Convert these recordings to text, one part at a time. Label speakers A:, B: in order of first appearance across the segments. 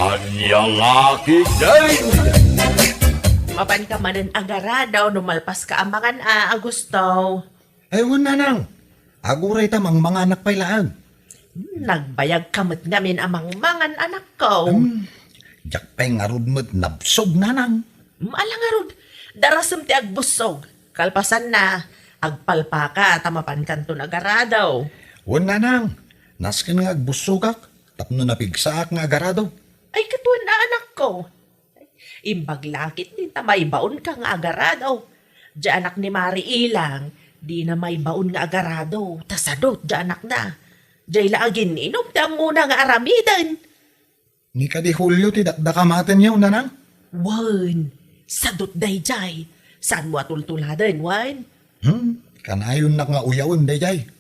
A: Anyang aki din!
B: Mapan ka manan agaradaw, numalpas ka amangan Agusto.
C: Ay, wala nang. Aguray tamang mga anak pailaan.
B: Nagbayag kamot ngamin amang mangan anak ko.
C: Jak pa'y nga rudmot nabsog na nang.
B: Alangarod, darasam ti agbusog. Kalpasan na, agpalpa ka, tamapan kanto agaradaw.
C: Wala nang. Naskin nga agbusogak. Tapno napigsaak nga agarado.
B: Ay, katuan na anak ko. Imbag lakit ni ta may baon ka nga agarado. Di anak ni Mari Ilang, di na may baon nga agarado. Tasadot, di anak na. Di laagin inom ta muna nga aramidan.
C: Ni ka di Julio ti dakdakamaten niya nanang.
B: Wan, sadot day jay. Saan mo atultuladan, Wan?
C: Kanayon na nga uyawon dayjay.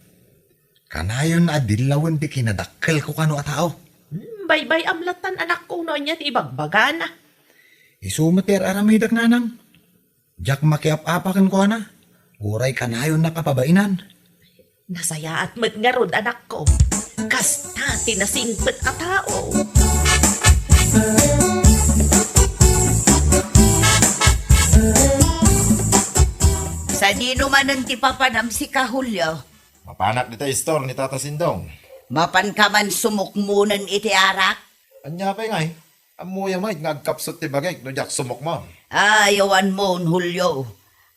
C: Kanayon na adilawon ti kinadakkel ko kano a tao.
B: Baybay amlatan anak ko no niya ti ibagbaga na.
C: Isumater aramidak nanang. Jak makiap-apakan ko na. Uray kanayon na kapabainan.
B: Nasaya at matngarod anak ko. Kasta tinasingpet a tao.
D: Sa dino manan ti papanam si Kahulyo,
E: Mapanak dita store ni Tata Sindong.
D: mapan ka man sumukmunan iti arak.
E: Anya pa nga eh. Amuya mo, ngagkapsot ti bagay, no jak sumok mo.
D: Ayawan mo, Hulyo.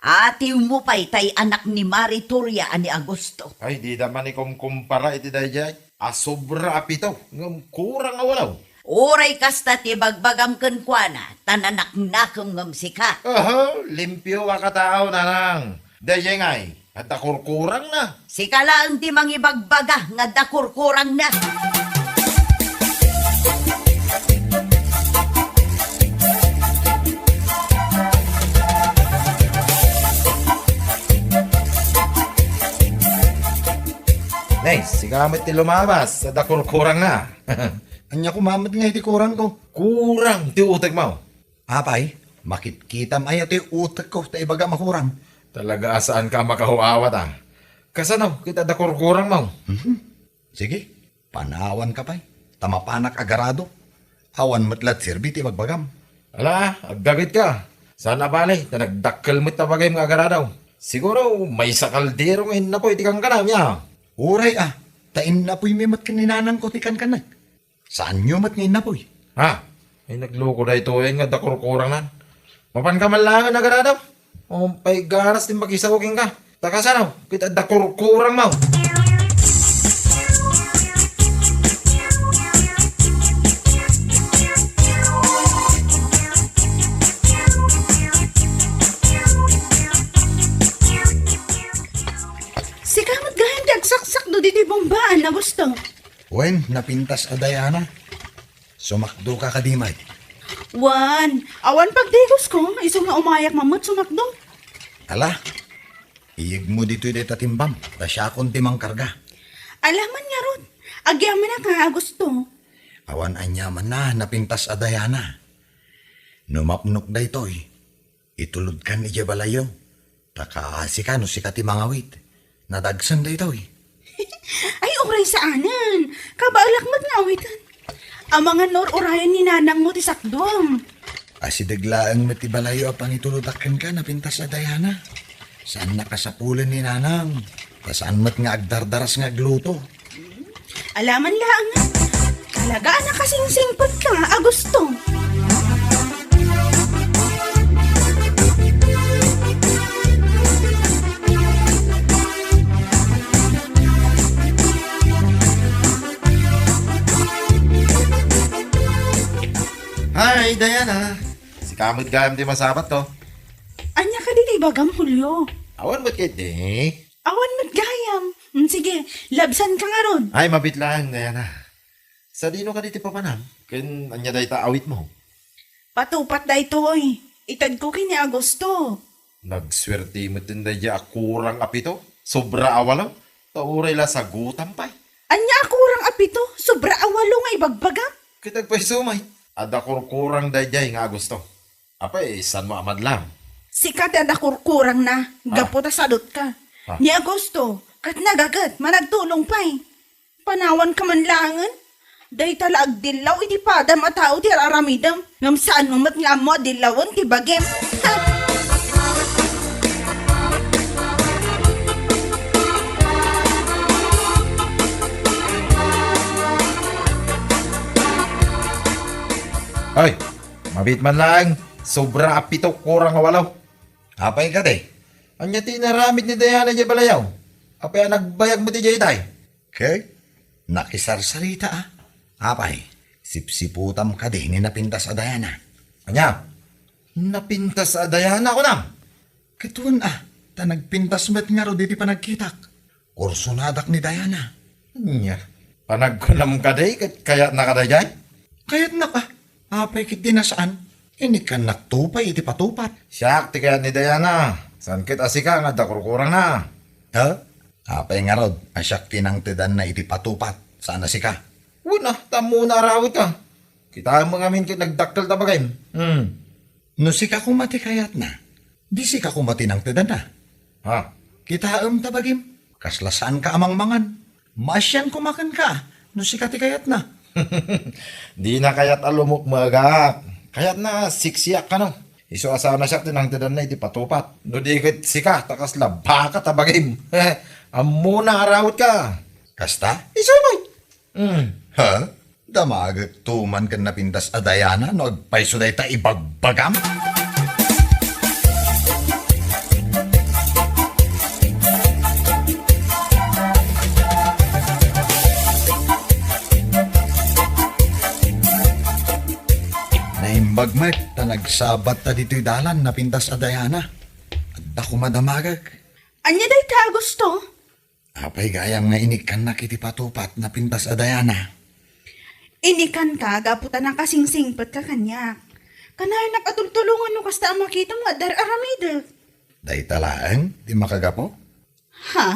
D: Atiw mo pa'y tay anak ni Marituria ani Agosto.
E: Ay, di naman ikom kumpara iti dayjay. Sobra apito, ngam kurang awalaw.
D: Uray kasta ti bagbagam kenkwana, tananak nakam ngam sika.
E: Limpyo wa katao nanang. Dayjay nga eh, at kurkurang na.
D: Sika lang ti mangibagbaga nga dakurkurang na.
E: Nice, sigamit ti lumabas, at kurkurang na.
C: Anya kumamat nga iti kurang ko.
E: Kurang ti utek mo.
C: Apay, makitkitam ay iti utak ko ta ibaga makurang.
E: Talaga asaan ka makahuawat ah. Kasano, kita da kurkurang mo.
C: Sige, panawan ka pa'y. Tamapanak agarado. Awan matlat sirbi ti bagbagam.
E: Ala, agdagit ka. Sana bale, na nagdakkel mo't tabagay mga agaradaw. Siguro, may sakaldero ngayon na po, iti kang kanam ya.
C: Uray tain na po'y may mat kaninanang ko tikan ka na. Saan nyo mat ngayon na po'y?
E: Ha? Ay nagloko na ito eh, nga dakurkurang nan. Mapan ka malangan agaradaw. Pay garas din makisawaking ka. Takasanaw, kita dakurkurang mo.
F: Sikamot gahan dagsaksak do diti bombaan na gusto.
C: Wen, napintas a Diana. Sumakdo ka kadimay.
F: Wan, awan pagdigos ko, iso nga umayak mamot sumakdo.
C: Ala, iyig mo dito iti tatimbam. Tasya akong timang karga.
F: Alaman nga ron, agyaman na ka gusto.
C: Awan anyaman na napintas a Diana. Numapnok da ito'y. Itulod ka ni Jebalayo. Takaasi ka no si katimangawit. Nadagsan da ito'y.
F: Ay, uray sa anan, kabalakmat nga awitan. Ang mga nor-urayan ni nanang mo ti sakdom.
C: Asidaglaang matibalayo apang ituludakan ka napintas a Diana. Saan nakasapulan ni nanang? Saan mat nga agdardaras nga agluto?
F: Alaman lang nga, talaga na kasing-singpot ka, Agusto.
E: Hi, Diana. Si kamot gayam di masabat to.
F: Anya ka diti bagam, Julio.
E: Awan mo't kit eh.
F: Awan matgayam. Sige, labsan ka nga ron.
E: Ay, mabit lang, Diana. Sa dino ka diti papanam? Ken anya day ta awit mo.
F: Patupat da ito, oy. Itad ko kini Agosto.
E: Nagswerte mo tinday ja kurang apito. Sobra awalaw. Tauray la sagutan pa.
F: Anya kurang apito, sobra awalo nga ibagbaga.
E: Kitag pa'y sumay. Ada kurang dayjay nga gusto. Apay, san mo amad lang.
F: Sikat ada kurkurang na, gaputa sadot ka. Ni Agosto, kat nagagat, managtulong pa'y. Panawan ka man langan. Day talag dilaw, iti padam at tao ti aramidam. Ngam saan mo mat nga mo dilawon ti bagem. Ha?
E: Ay, mabit man lang. Sobra apito kurang walaw.
C: Apay ka day.
E: Anya tinaramid ni Diana di balayaw. Apay ang nagbayag mo ti Jaytay.
C: Kay, nakisarsarita ah. Apay, sipsiputam ka di ni napintas a Diana.
E: Anya, napintas sa Diana ko nam.
C: Kituan ah, ta nagpintas met nga ro di pa nagkitak. Kursunadak ni Diana.
E: Anya, panagkunam ka day, kaya nakadayay.
C: Kaya't na ka, apay kit di nasaan. Ini ka naktupay iti patupat.
E: Siyak, ti kaya ni Diana. San kit asika nga dakurkurang na.
C: Ha? Apay nga rod, asyak tinang tidan na iti patupat. Sana si ka?
E: Una, tamo na arawit ka. Kita mo ngamin kit nagdaktal tabagay.
C: No si ka kumati kayat na. Di si ka kumati ng tidan na.
E: Ha?
C: Kitaam tabagim. Kaslasaan ka amang mangan. Masyan kumakan ka. No si ka ti kayat na.
E: Di na kayat alumok magak. Kayat na siksiyak ka no. Iso asawa na siya tinang tidan na iti patupat. No di kit sika, takas labaka tabagim. Amo na arawit ka.
C: Kasta?
E: Iso mo.
C: Ha? Damagag tuman kan napintas a Diana no agpaiso day ta ibagbagam? Naimbagmat ta nagsabat ta dito'y dalan napintas a Diana. Adda ko madamagag.
F: Anya day ta gusto?
C: Apay gayam nga inikan na kiti patupat napintas a Diana.
F: Inikan ka, gaputan ang kasingsingpat ka kanyak. Kanahin nakatultulungan no kasta ang makita mo adar aramida.
C: Day talaan, di makagapo?
F: Ha?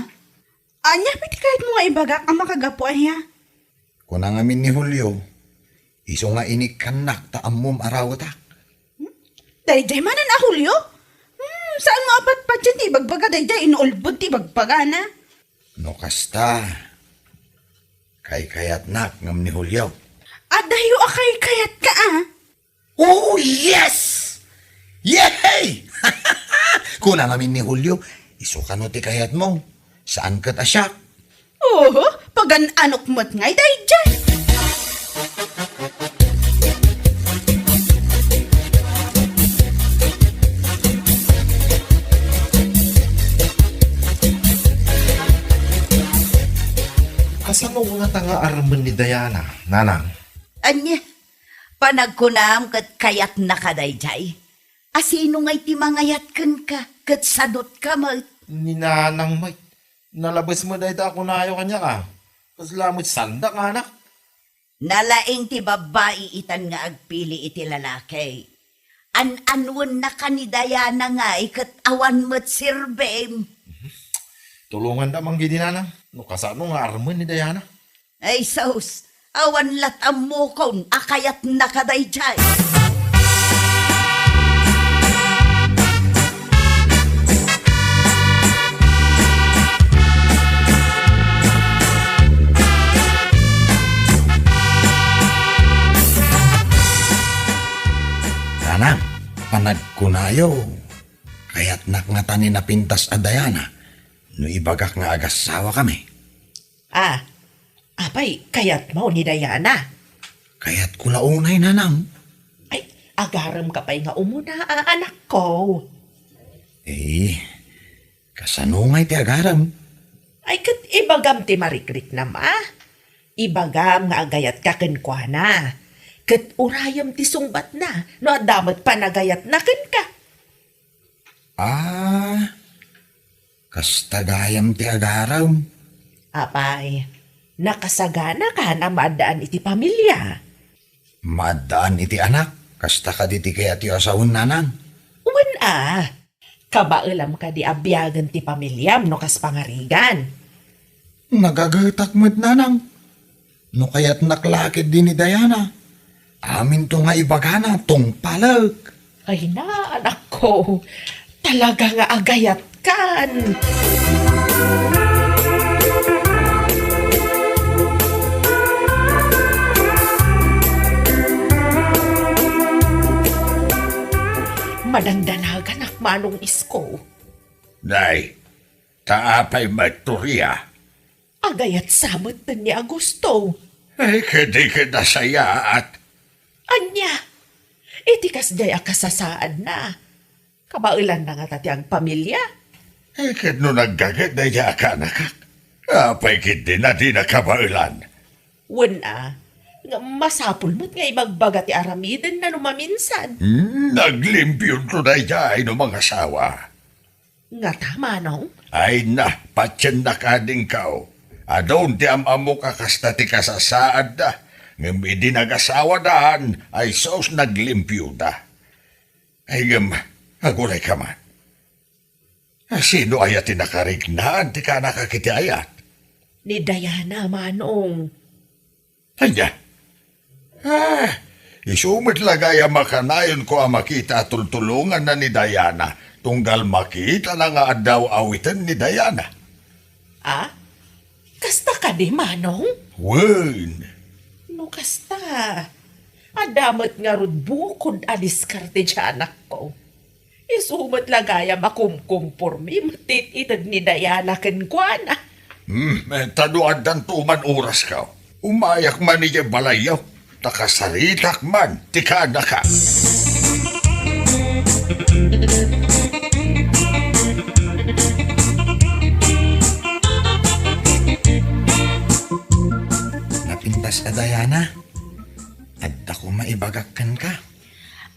F: Anya, piti kahit mo nga ibagak ang makagapo ay ha?
C: Kunang amin ni Julio, iso nga inikanak ta amom arawatak.
F: Dayjay manan a Julio? Saan mo apat pa dyan ti ibagbaga dayjay inuulbod ti ibagbaga na?
C: No kasta, kay kayat nak ngam ni Julio.
F: Adayo akay kayat ka ah?
C: Oh, yes! Yay! Kunang amin ni Julio, iso ka no ti kayat mo. Saan kat asyak?
F: Oo, pagan-anok mo't ngay dayjay.
E: Kasano nga tanga arman ni Diana, nanang?
D: Anya, panagkunam kat kayat na kadayjay. Asino ngay ti mangayat kan ka, kat sadot ka mo.
E: Ni nanang may. Nalabas mo dahil ako na ayaw kanya ka. Paslamot sanda ka anak.
D: Nalaing ti babae itan nga agpili iti lalaki. An-anwan na ka ni Diana nga, ikat awan mo't sirbem.
E: Tulungan damang gini nanang. No kasano nga arman ni Diana.
D: Ay sos, awan lat amokon, akayat na kadayjay.
C: Nanang, panagkunayo. Kaya't nakngatan na pintas a Diana. No ibagak nga agasawa kami.
B: Ah, apay, kayat mo ni Diana.
C: Kaya't kulaunay nanang.
B: Ay, agaram ka pa'y nga umuna, anak ko.
C: Kasanungay ti agaram.
B: Ay, kat ibagam ti marikrik na ma. Ibagam nga agayat ka kenkwa na. Kat urayam ti sungbat na, no adamat panagayat na ken ka.
C: Kastagayam ti agaram.
B: Apay, nakasagana ka na maadaan iti pamilya.
C: Maadaan iti anak. Kasta ka diti kaya ti asawon nanang.
B: Uwan kabailam ka di abyagan ti pamilyam no kas pangarigan.
C: Nagagatak mo't nanang. No kaya't naklakid din ni Diana. Amin to nga ibagana tong palag.
B: Ay na, anak ko, talaga nga agayat kan. Madangdanagan ak manong isko.
A: Nay, taapay maturya.
B: Agayat samot na ni Agusto.
A: Ay, kadi ka saya at
B: Anya, itikas jay akasasaan na. Kabailan na nga tati ang pamilya.
A: ay no naggagad na yaka nakak. Apay kiti na di nakabailan.
B: Wala, nga masapul mo't nga ibagbaga ti aramiden na numaminsan.
A: Naglimpyon ko na yay no mga asawa.
B: Nga tama nong,
A: Ay na, patyan na kading kao. Adon ti amamu kakasta ti kasasaad da. Ngam idi nag-asawa daan, ay sos naglimpyo da. Ay agulay ka man. Sino ayat ti nakarignan, ti ka nakakiti ayat?
B: ni Diana manong.
A: Anya? Isumit lagaya makanayon ko ang makita tultulungan na ni Diana. Tunggal makita na nga daw awitan ni Diana.
B: Ah? Kasta ka di manong?
A: Wen,
B: No kasta. Adamat nga rod bukod adiskarte siya anak ko. Isumat lagaya makumkumpurmi matititag ni Diana kenkwana.
A: taduan dan tuman oras ka. Umayak man niya balayaw. Takasaritak man, tika na ka.
C: Napintas a Diana. At ako maibagakkan ka.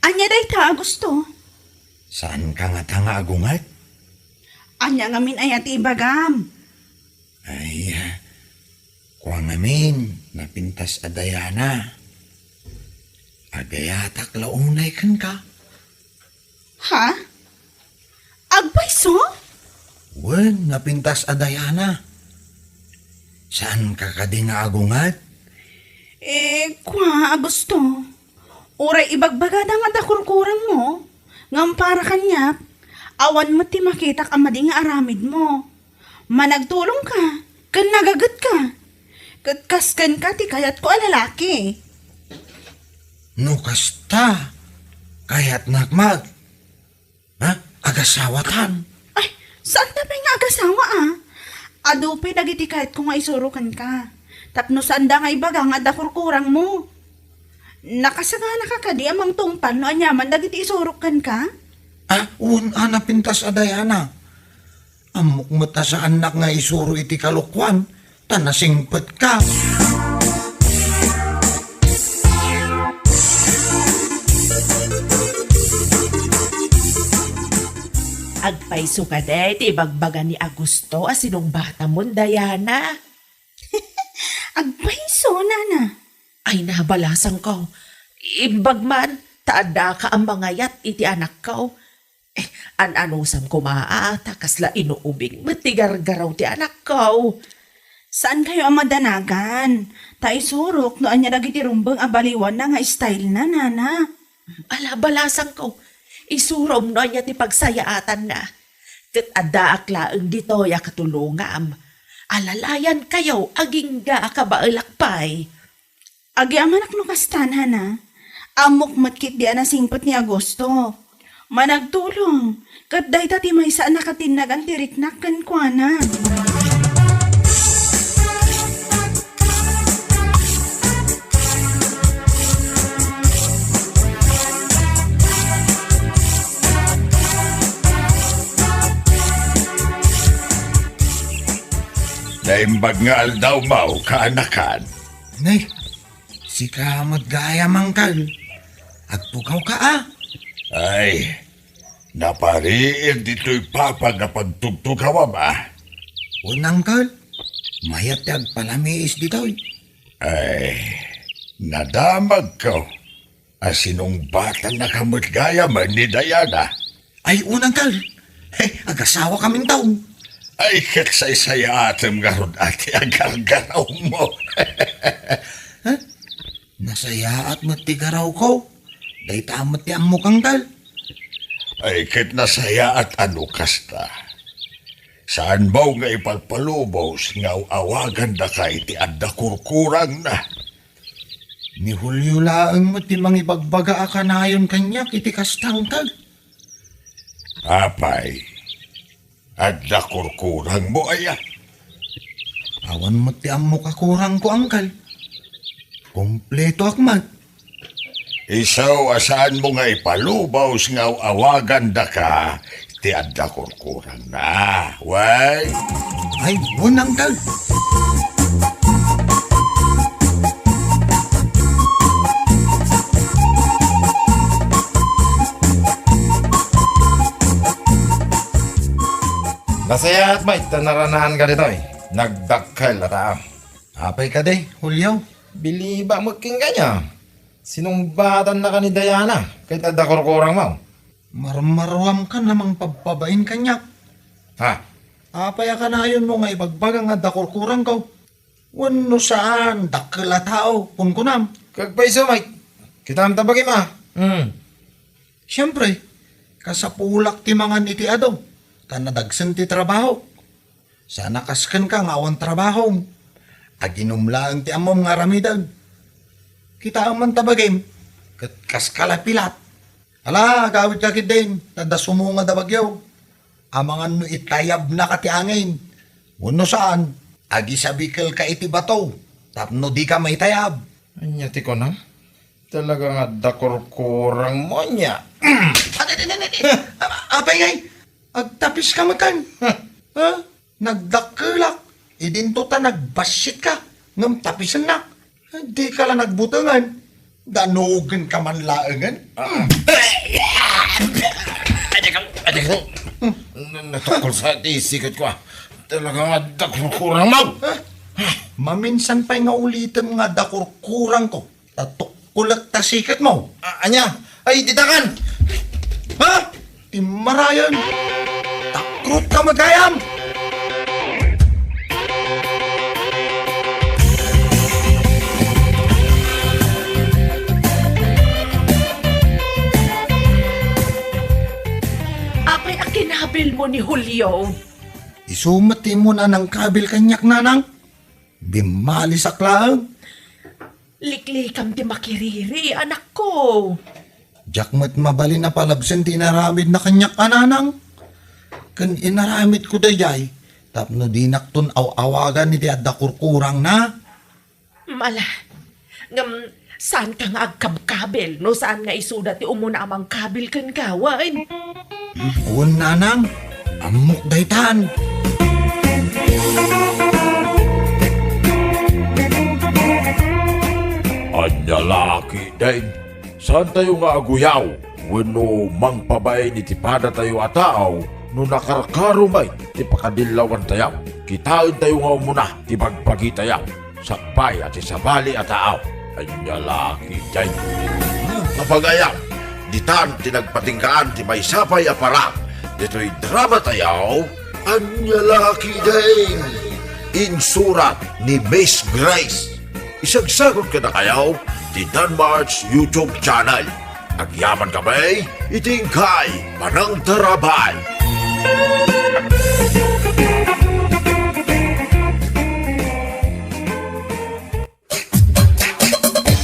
F: Anya day ta, Agusto.
C: Saan ka nga tanga agungat?
F: Anya nga min ayat ibagam.
C: Ay, kuha ngamin, napintas a Diana. Agayatak launay kan ka.
F: Ha? Agbayso?
C: Wen, napintas a Diana. Saan ka kadi nga agungat?
F: Kwa, Agusto. Uray ibagbagada nga dakurkurang mo. Ngam para kanya, awan mo ti makitak ang madi nga aramid mo. Managtulong ka, kan nagagat ka. Katkaskan ka ti kayat ko alalaki.
C: No kasta. Kaya't nakmag. Ha? Agasawatan.
F: Ay, saan na pa nga agasawa Adupe dagiti kahit kung nga isurukan ka. Tapno saan da nga ibaga nga dakurkurang mo. Nakasagana ka kadi amang tungpan no anyaman dagiti isurukan ka.
C: Napintas a Diana. Amok mata sa anak nga isuro iti kalukwan. Tanasingpet ka.
B: Agpaiso ka day, ti ibagbaga ni Agusto asinong bata mo, Diana.
F: Agbayso, nana.
B: Ay nabalasan ko. Imbagman, taada ka ang mga yat iti anak ko. Anusam ko maata, kasla inuubing, matigar-garaw ti anak ko.
F: Saan kayo ang madanagan? Ta isurok no anya dagiti rumbang abaliwan na nga style na, nana.
B: Ala, balasan ko. Isurom no niya ti pagsayaatan na. Kat adaak laeng dito ya katulungam. Alalayan kayo, aging ga kabailakpay.
F: Agi amanak no kastan, hana. Amok matkit di anasingpot ni Agosto. Managtulong. Kat day tati may saan nakatinagan tiriknak kan kuana.
A: Naimbag nga aldaw mau kaanakan.
C: Nay, si kamot gaya mangkal. Agpukaw ka
A: Ay, napariin dito'y papa nga pagtugtugawa ba?
C: Unang kal, mayat yag palamiis ditoy.
A: Ay, nadamag ko. Asinong bata na kamot gaya man ni Diana.
C: Ay, unang kal. Agasawa kaming taon.
A: Ay, kasaysaya atam garod ati agargaraw mo.
C: Nasaya at matigaraw ko. Day tamat yang mukang kal.
A: Ay, kit nasaya at ano kasta. Saan ba nga ipalpalubos nga awagan da ka iti adda kurkurang na?
C: Ni Julio laang matimang ibagbaga akanayon kanya kiti kastang kal.
A: Apay, at nakurkurang mo aya.
C: Awan mo ti amo kakurang ko, angkal. Kompleto akmat.
A: Isaw asaan mo nga ipalubaw nga awagan da ka, ti adda kurkurang na, way.
C: Ay, wun, angkal.
E: Nasaya at may tanaranahan ka dito eh. Nagdakkel at
C: Apay ka de, Julio.
E: Biliba magking kanya. Sinumbatan na ka ni Diana. Kahit ada kurkurang mo.
C: Marmaruam ka namang pagpabain kanyak.
E: Ha?
C: Apay ka na yun mo nga ibagbagang nga dakurkurang ko. Wano saan, dakila tao, kunkunam.
E: Kagpaiso may. Kita ang tabagin ma.
C: Siyempre, kasapulak ti mga niti ado. Tanadagsan ti trabaho. Sana kaskan ka nga awan trabaho. Aginumlaan ti amom nga ramidan. Kita ang mantabagim. Kaskalapilat. Ala, gawit ka din. Nadasumo nga dabagyaw. Amangan no itayab na kati angin. Wano saan? Agi sabikal ka iti bato. Tapno di ka may tayab.
E: Anyati ko na. Talaga nga dakurkurang mo niya.
C: Apay ngay, agtapis ka makan. Ha? Nagdakulak. Idinto ta nagbasit ka. Ngam tapisan na. Di ka lang nagbutangan. Danugan ka man laangan.
E: Adik ko. Natakol sa isikat ko. Talaga nga dakurkurang mo.
C: Maminsan pa'y nga ulitin nga dakurkurang ko. Tatukkulak ta sikat mo.
E: Anya? Ay, ditakan!
C: Ha? Timarayan. Takrut ka magayam.
B: Apay akinabil mo ni Julio.
C: Isumati mo na ng kabil kanyak nanang. Bimali sa klaang.
B: Liklikam di makiriri, anak ko.
C: Jakmat mabali na palabsan tinaramid na kanyak ananang. Kan inaramid ko dayay. Tapno di naktun awagan ni diadda kurkurang na.
B: Mala, ngam, saan ka nga agkabkabel? No saan nga isudat ti umuna amang kabil kan kawan?
C: Uwan nanang. Amok daytan.
G: Anya laki din. Saan tayo nga aguyaw? Wano mang pabay ni tipada tayo ataaw. No nakarkarumay, ti pakadilawan tayaw. Kitain tayo nga muna, ti bagbagi tayaw. Sakbay at isabali ataaw. Anya laki din.
A: Napagayaw, ditan tinagpatingkaan ti may sapay aparak. Dito'y drama tayaw, anya laki din. Insurat ni Miss Grace. Isagsagot ka na kayaw, ti Danmar's YouTube channel. Agyaman kami, itingkay, panang tarabay.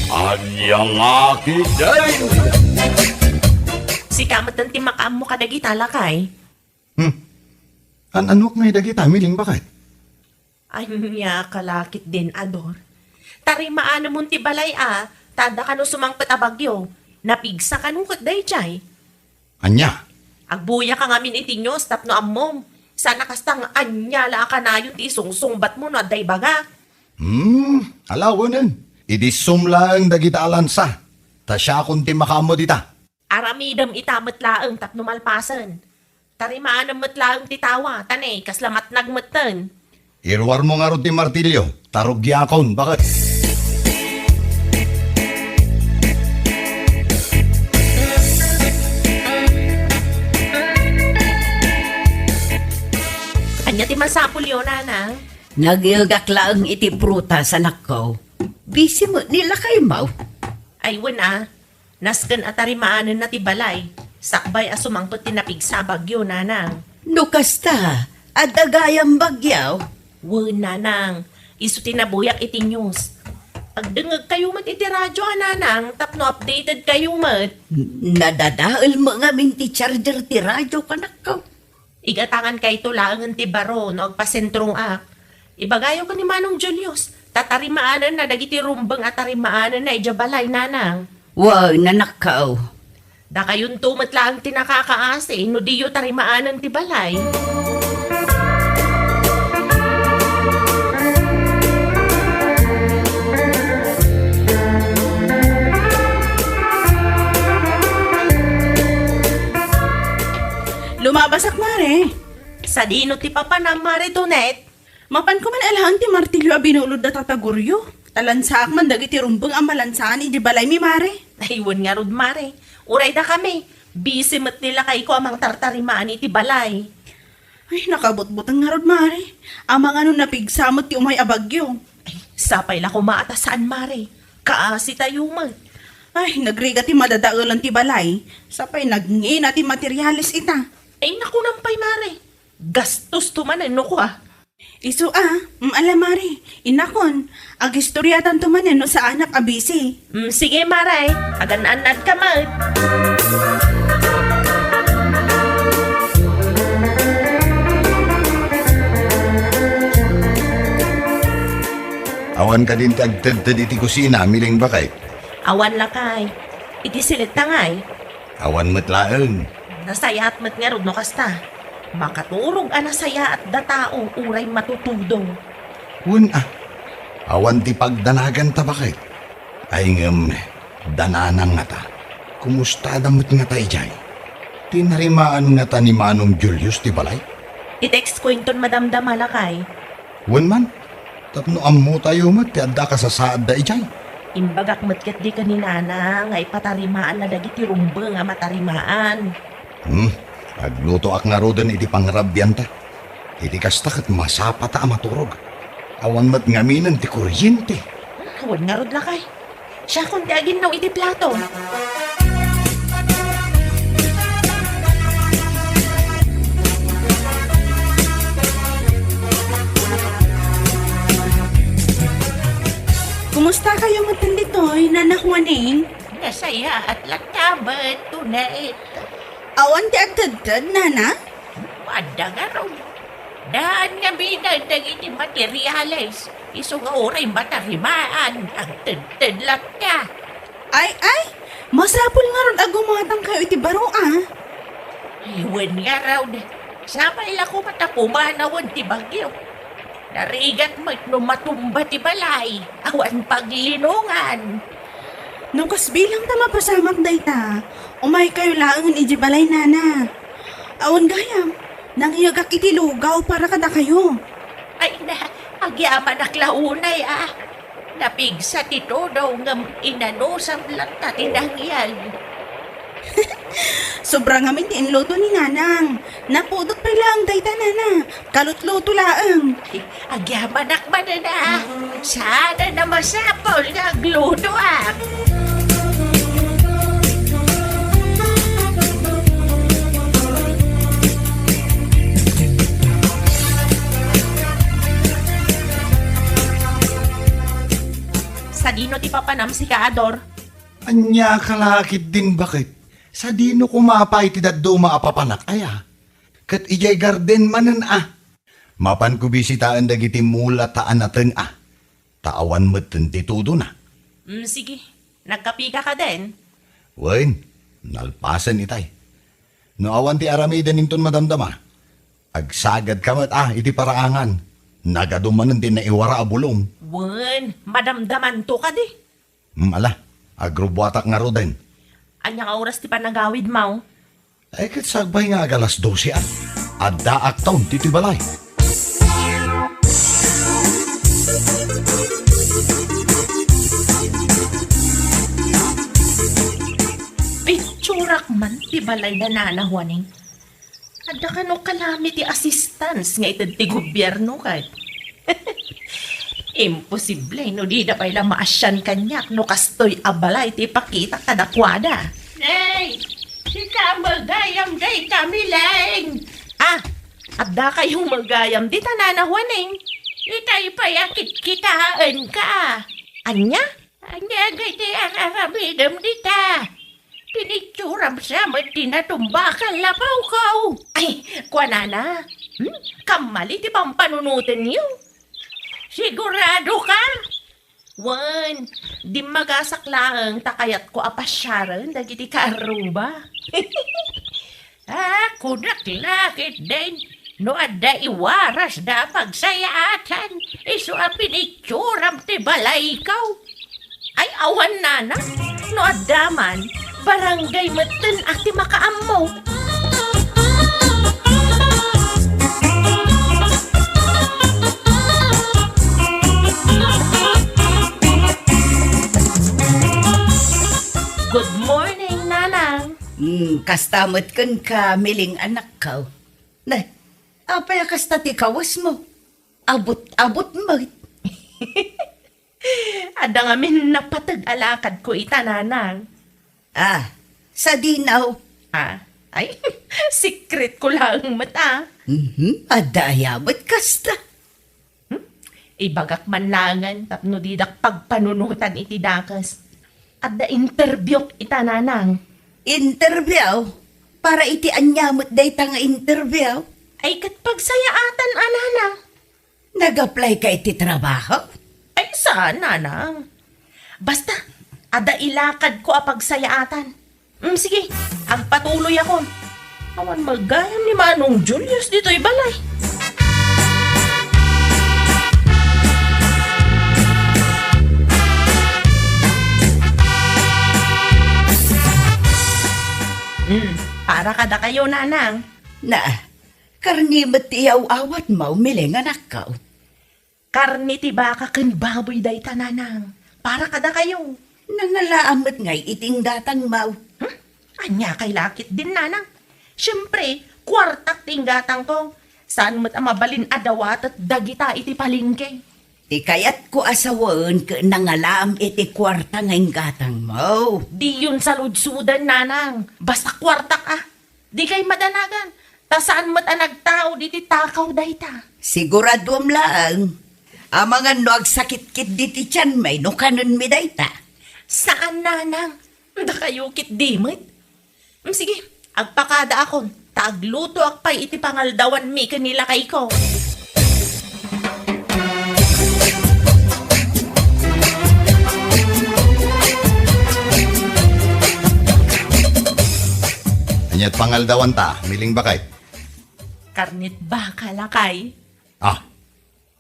G: Anya laki din.
B: Si kamat ng timakam mo kadagi talakay.
C: Anok nga idagita, miling bakit?
B: Ay niya kalakit din, Ador. Tarimaan mo ti balay tada ka no sumangpet a bagyo. Napigsa ka nung day chay.
C: Anya?
B: Agbuya ka ngamin itinyos tapno ammom. Sana kastang anya la ka na yung ti sungsungbat mo no aday baga.
C: Alawanan. Idisum lang dagita alansa. Ta siya kunti makamo dita.
B: Aramidam itamat laeng tapno malpasan. Tarimaan ang matlaeng titawa, tanay, kaslamat nagmatan.
C: Irwar mo nga ro ti martilyo. Tarugyakon, bakit?
B: Anya ti masapul yun, nana.
D: Nagilgak lang iti prutas anak ko. Busy mo nila kay Mau.
B: Ay, wala. Nasken at tarimaanan na ti balay. Sakbay asumangpot tinapig sa bagyo, nanang.
D: No kasta, adagayang bagyaw.
B: Wen, nanang. Isu tinabuyak iti news. Pagdungag kayo mat iti radyo ananang, tapno updated kayo mat.
D: Nadadaal mo nga minti charger ti radyo kanak ka.
B: Igatangan kay tulangan ti baro no agpasentrong ak. Ibagayo ka ni Manong Julius. Tatarimaanan na dagiti rumbang at tarimaanan na ijabalay nanang.
D: Wow, nanakaw.
B: Da kayon tumat lang tinakakaasi, no diyo tarimaanan ti balay.
F: Lumabasak, Mare.
B: Sa dino ti papa na maritonet.
F: Mapan ko man alahan ti martilyo a binulod na tataguryo. Talansaak man dagiti rumbang ang malansaan iti balay mi, Mare.
B: Aywan nga rod mare. Uray da kami. Busy mat nila kay ko amang tartarimaan iti balay.
F: Ay, nakabutbutang nga rod, Mare. Amang ano napigsamot ti umay abagyo.
B: Ay, sapay la ko maatasaan mare. Kaasi tayo man.
F: Ay, nagriga ti madadaulan ti balay. Sapay nagngina ti materialis ita.
B: Ay naku nampay mare. Gastos tumanan no ko ah.
F: Isu ala Mare. Inakon, agistoryatan tumanen no sa anak abisi.
B: Sige mare. Agan-anad ka man.
C: Awan ka din tagtad iti kusina, miling bakay.
B: Awan lakay. Iti silit tangay.
C: Awan matlaeng.
B: Nasayat mat nga rod no kasta. Makaturog anasaya at datao uray matutudong.
C: Awan ti pagdanagan ta bakay. Ay dananang nga ta. Kumusta damot nga ta ijay? Tinarimaan nga ta ni Manong Julius ti balay?
B: I-text ko inton madamdama lakay.
C: Man, tapno ammo tayo mat, ti adda ka sa saad da ijay.
B: Imbagak matket di ka ni nana nga ipatarimaan na dagiti rumbang nga matarimaan.
C: Agluto ak nga rodan iti pangrabyan ta. Iti kasta kat masapa ta maturog. Awan mat ngaminan ti kuryente.
B: Awan nga rod lakay. Siya kung ti agin iti plato.
F: Kumusta kayo matanditoy, nanakwaning?
B: Nasaya at latabat tunait.
F: Awan ti agtadtad, nana?
B: Pada nga raw. Daan nga binagdag iti materialis. Iso nga oray matarimaan. Ang tadtadlat ka.
F: Ay, masapul nga ron agumatang kayo iti baro,
B: Iwan nga raw. Sabay la ko matakumanawan ti bagyo. Narigat matumba ti balay. Awan paglinungan.
F: Nung kasbilang ta mapasamak dayta, umay kayo laangan iti balay, nana. Awan gayam, nangiyagak iti lugaw para kada kayo.
B: Ay na, agyaman aklaunay Napigsa ti todo nga inano sa lanta tinangyal.
F: Sobrang amin ti inluto ni nanang. Napudot pa lang dayta, nana. Kalutluto laang.
B: Agyaman akman na. Sana na masapol nga agluto Sa dino ti papanam si Kaador.
C: Anya kalakit din bakit? Sa dino kumapay ti daddo maapapanak aya. Kat ijay garden manan Mapan ko bisitaan dagiti mula taan natin Taawan mo ti tudo na.
B: Sige, nagkapika ka din.
C: Wen, nalpasan itay. No awan ti aramidan ninton madamdama. Agsagad kamat iti paraangan. Nagadumanan din na iwara a bulong.
B: Wen, madamdaman to ka di.
C: Ala, agrubwatak nga roden.
B: Anya ka oras ti panagawid mo.
C: Ay kat sagbay nga agalas 12 Adda aktaon titibalay.
B: Picturak man ti balay na nanahwaning. Adda ka no kalami ti assistance nga itad ti gobyerno kay. Imposible no di na pala maasyan kanyak no kastoy abalay ti pakita kadakwada. Hey! Si magayam day kami lang! Adda kayong magayam di tananawaning. Itay payakit kitaan ka. Anya? Anya giti ang aramidam dita. Tinitsuram sa tinatumbakal lapaw kaw. Ay, kwanana. Kamali ti bang panunutin niyo? Sigurado ka? Wan, di magasaklaan takayat ko apasyaran dagiti karuba. Kunak lakit din. No adda iwaras da pagsayaatan. Iso a pinicturam ti balay ikaw. Ay awan nana. No adda man, barangay meten ati makaammo. Good morning, Nanang.
D: Kastamot kan ka miling anak ka. Na, apay kasta ti kawas mo. Abot mo.
B: Ada nga min napatag-alakad ko ita, Nanang.
D: Sa dinaw.
B: Ay, secret ko lang mata.
D: Adayabot kasta.
B: Ibagak manlangan, tapno didak pagpanunutan iti dakas. Ada interview ita, Nanang.
D: Interview? Para iti anyamot day nga interview?
B: Ay, kat pagsayaatan, Nanang.
D: Nag-apply ka iti trabaho?
B: Ay, saan, Nanang? Basta, ada ilakad ko apagsayaatan. Sige, agpatuloy ako. Awan magayam ni Manong Julius dito'y balay. Para kada kayo, Nanang.
D: Karni matiyaw awat mo, miling anak ka.
B: Karni ti baka ken baboy dayta, Nanang. Para kada kayo.
D: Nangalaamot ngay iting datang mau.
B: Anya kay lakit din, Nanang. Siyempre, kwartak tinggatang ko. Saan mo't amabalin adawat at dagita iti palingke.
D: Ikayat ko asawan ka nangalam iti kwarta ngayong gatang mo.
B: Di yun sa ludsudan, Nanang. Basta kwartak Di kay madanagan. Ta saan mo't nagtao diti takaw dayta.
D: Siguradom lang. Amangan no agsakit-kit diti tiyan may no kanon mi dayta.
B: Saan, Nanang? Da kayo kit dimit. Sige, agpakada akon. Tagluto akpay iti pangaldawan mi kanila kay ko.
C: Anyat pangaldawan ta, miling bakay.
B: Karnit baka lakay.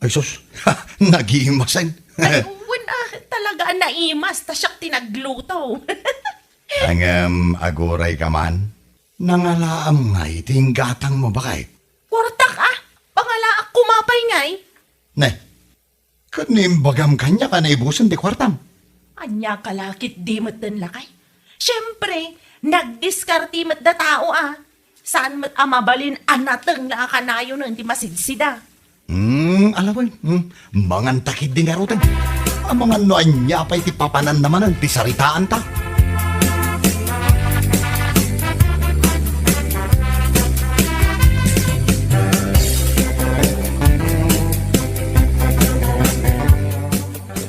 C: Ay sus, nag-iimasin.
B: Ay, talaga naimas, ta siyak tinagluto.
C: Ang aguray ka man, nangalaam nga iting gatang mo bakay.
B: Kwartak pangalaak kumapay ngay.
C: Ne, kanimbagam kanya ka na ibusan di kwartam.
B: Anya kalakit di matan lakay. Siyempre, nagdiskarti mat da tao Saan mat amabalin anateng na akanayo na hindi masidsida.
C: Alam mo, mangan takid din garutan. Ang mga noan niya pa iti papanan naman ang tisaritaan ta.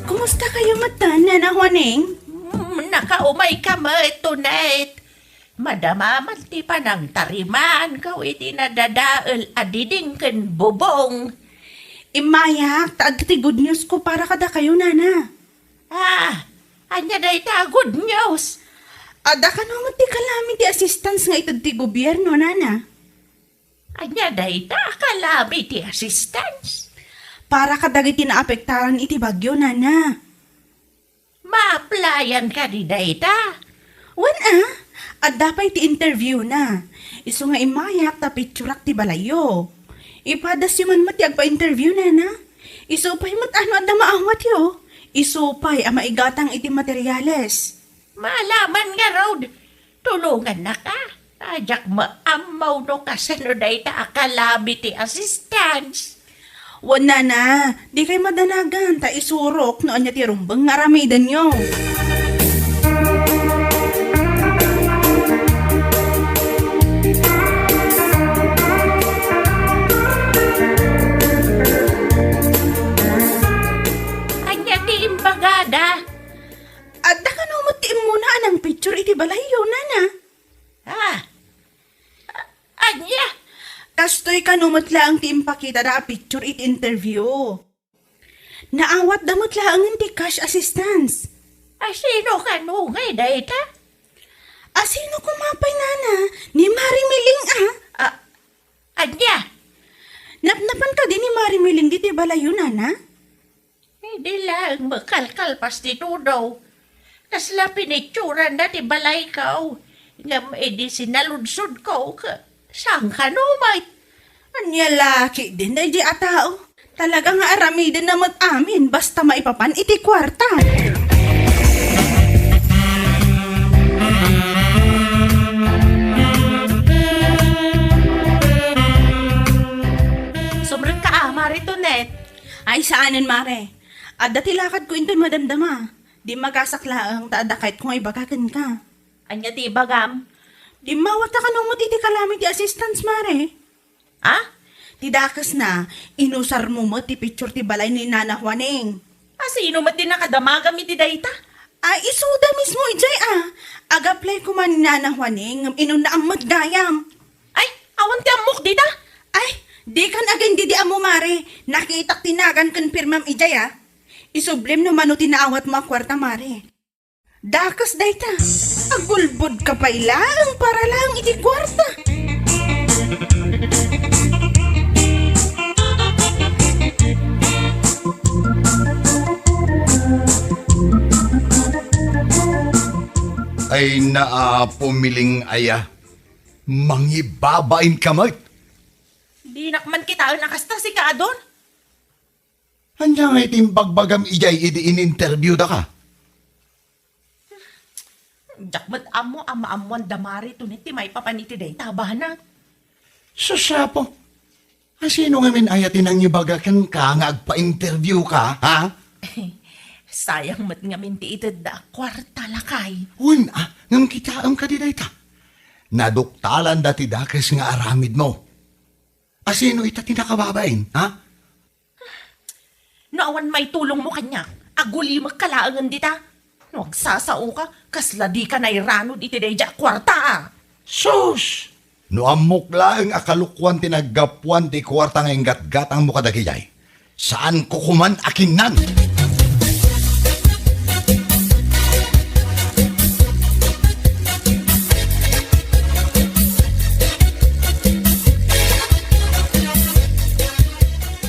F: Kumusta kayo mata, Nana Juaning?
B: Nakaumay ka mo tonight. Madama man ti pa ng tariman, kaw iti nadadaal adiding ken bubong.
F: Imayak, taag ti good news ko para kada kayo, Nana.
B: Anya day ta good news.
F: Ada ka naman ti kalamin ti assistance nga itad ti gobyerno, Nana.
B: Anya day ta kalami ti assistance.
F: Para kadagay tinaapektaran iti bagyo, Nana.
B: Ma-applyan ka di day ta.
F: At dapat ti interview na. Iso nga imayak ta picturak ti balayo. Ipadas yuman mo ti agpa-interview, Nana. Iso pa'y ano at maawat yo. Iso pa'y maigatang iti materyales.
B: Malaman nga, Rod. Tulungan na ka. Ajak maamaw no kasano day ta akalabi ti assistance.
F: Wana na, di kay madanagan, ta isurok no anya ti rumbang nga ramidan nyo.
B: Anya ti imbagada.
F: picture iti balayo, nana.
B: Anya?
F: Kastoy kanumot lang ti impakita da picture iti interview. Naawat damot lang ti cash assistance.
B: Sino ka no ngay dayta?
F: Sino kumapay, nana? Ni Mari Miling,
B: Anya?
F: Napnapan ka din ni Mari Miling diti balayo, nana?
B: Hindi lang makalkal pas dito daw. Kasla pinicturan na ti balay ko. Ngam edi sinaludsod ko ka. Saan ka no, mate?
F: Anya laki din na di atao. Talaga nga aramidin naman amin basta maipapan iti kwarta.
B: Sobrang kaamar ito, net.
F: Ay, saanin, Mare? At dati lakad ko into madamdama. Di magasakla ang taadakait kung ay bagagan ka.
B: Anya ti bagam?
F: Di mawata ka nung matiti kalami ti assistance, Mare. Ti dakas na, inusar mo mo ti picture ti balay ni Nana Juaning.
B: Sino mat din nakadamagam iti dayta?
F: Ay, isuda mismo, ijay Agaplay ko man ni Nana Juaning, inuna ang matgayam.
B: Ay, awan ti amok dita?
F: Ay, di kan agin di amo, Mare. Nakitak tinagan kan pirmam ijay, Isublim no mano tinaawat mo kwarta, Mare. Dakas dayta. Agulbod ka pa ilang para lang iti kwarta.
C: Ay pumiling aya. Mangibabain ka, mate.
B: Di nakman kita nakasta si Kadon.
C: Anya nga itim bagbagam ijay idi in-interview da ka.
B: Jakmat amo ama-amuan damari to niti may papaniti day tabana.
C: Susapo. Sino nga min ayatin ang ibagakan ka nga agpa-interview ka, ha?
B: Sayang mat nga minti itid da kwarta lakay.
C: Uy, ngam kita ang kadiday ta. Naduktalan dati dakes nga aramid mo. Sino ita tinakababain, ha?
B: Naawan may tulong mo kanya. Aguli magkalaangan dita. Huwag sasao ka. Kasla di ka nairanod iti day ja kwarta.
C: Sus! No amukla ang akalukwan tinaggapuan ti kwarta nga gatgatang mo kadagijay. Saan ko kuman akinan?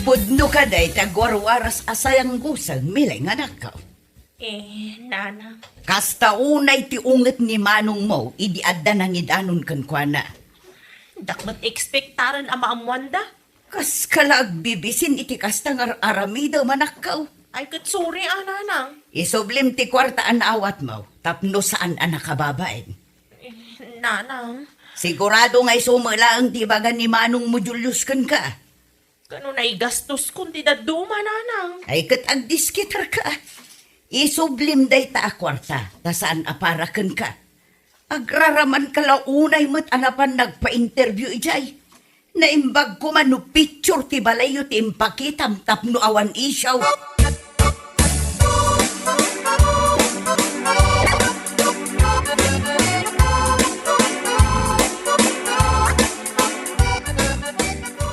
D: Pudno ka day, tagwarwaras asayang gusang, miling anak ka.
B: Nana.
D: Kasta unay ti unget ni manong mo, idi adda nang idanon kan kwa na.
B: Dakmat ekspektaran ama amwanda.
D: Kas kalag bibisin iti kasta nga aramidaw manakaw.
B: Ay katsuri nanang.
D: Isublim ti kwartaan awat mo, tapno saan anak kababain.
B: Nanang.
D: Sigurado nga'y sumala ang tibagan ni manong mo Julius kan ka.
B: Ganun ay gastos kundi daduma nanang.
D: Ay kat agdiskitar ka. Isublim day ta kwarta, ta saan aparakan ka. Agraraman ka launay mo't anapan nagpa-interview ijay. Naimbag ko man no picture ti balayo ti impakitam tapno awan isyaw.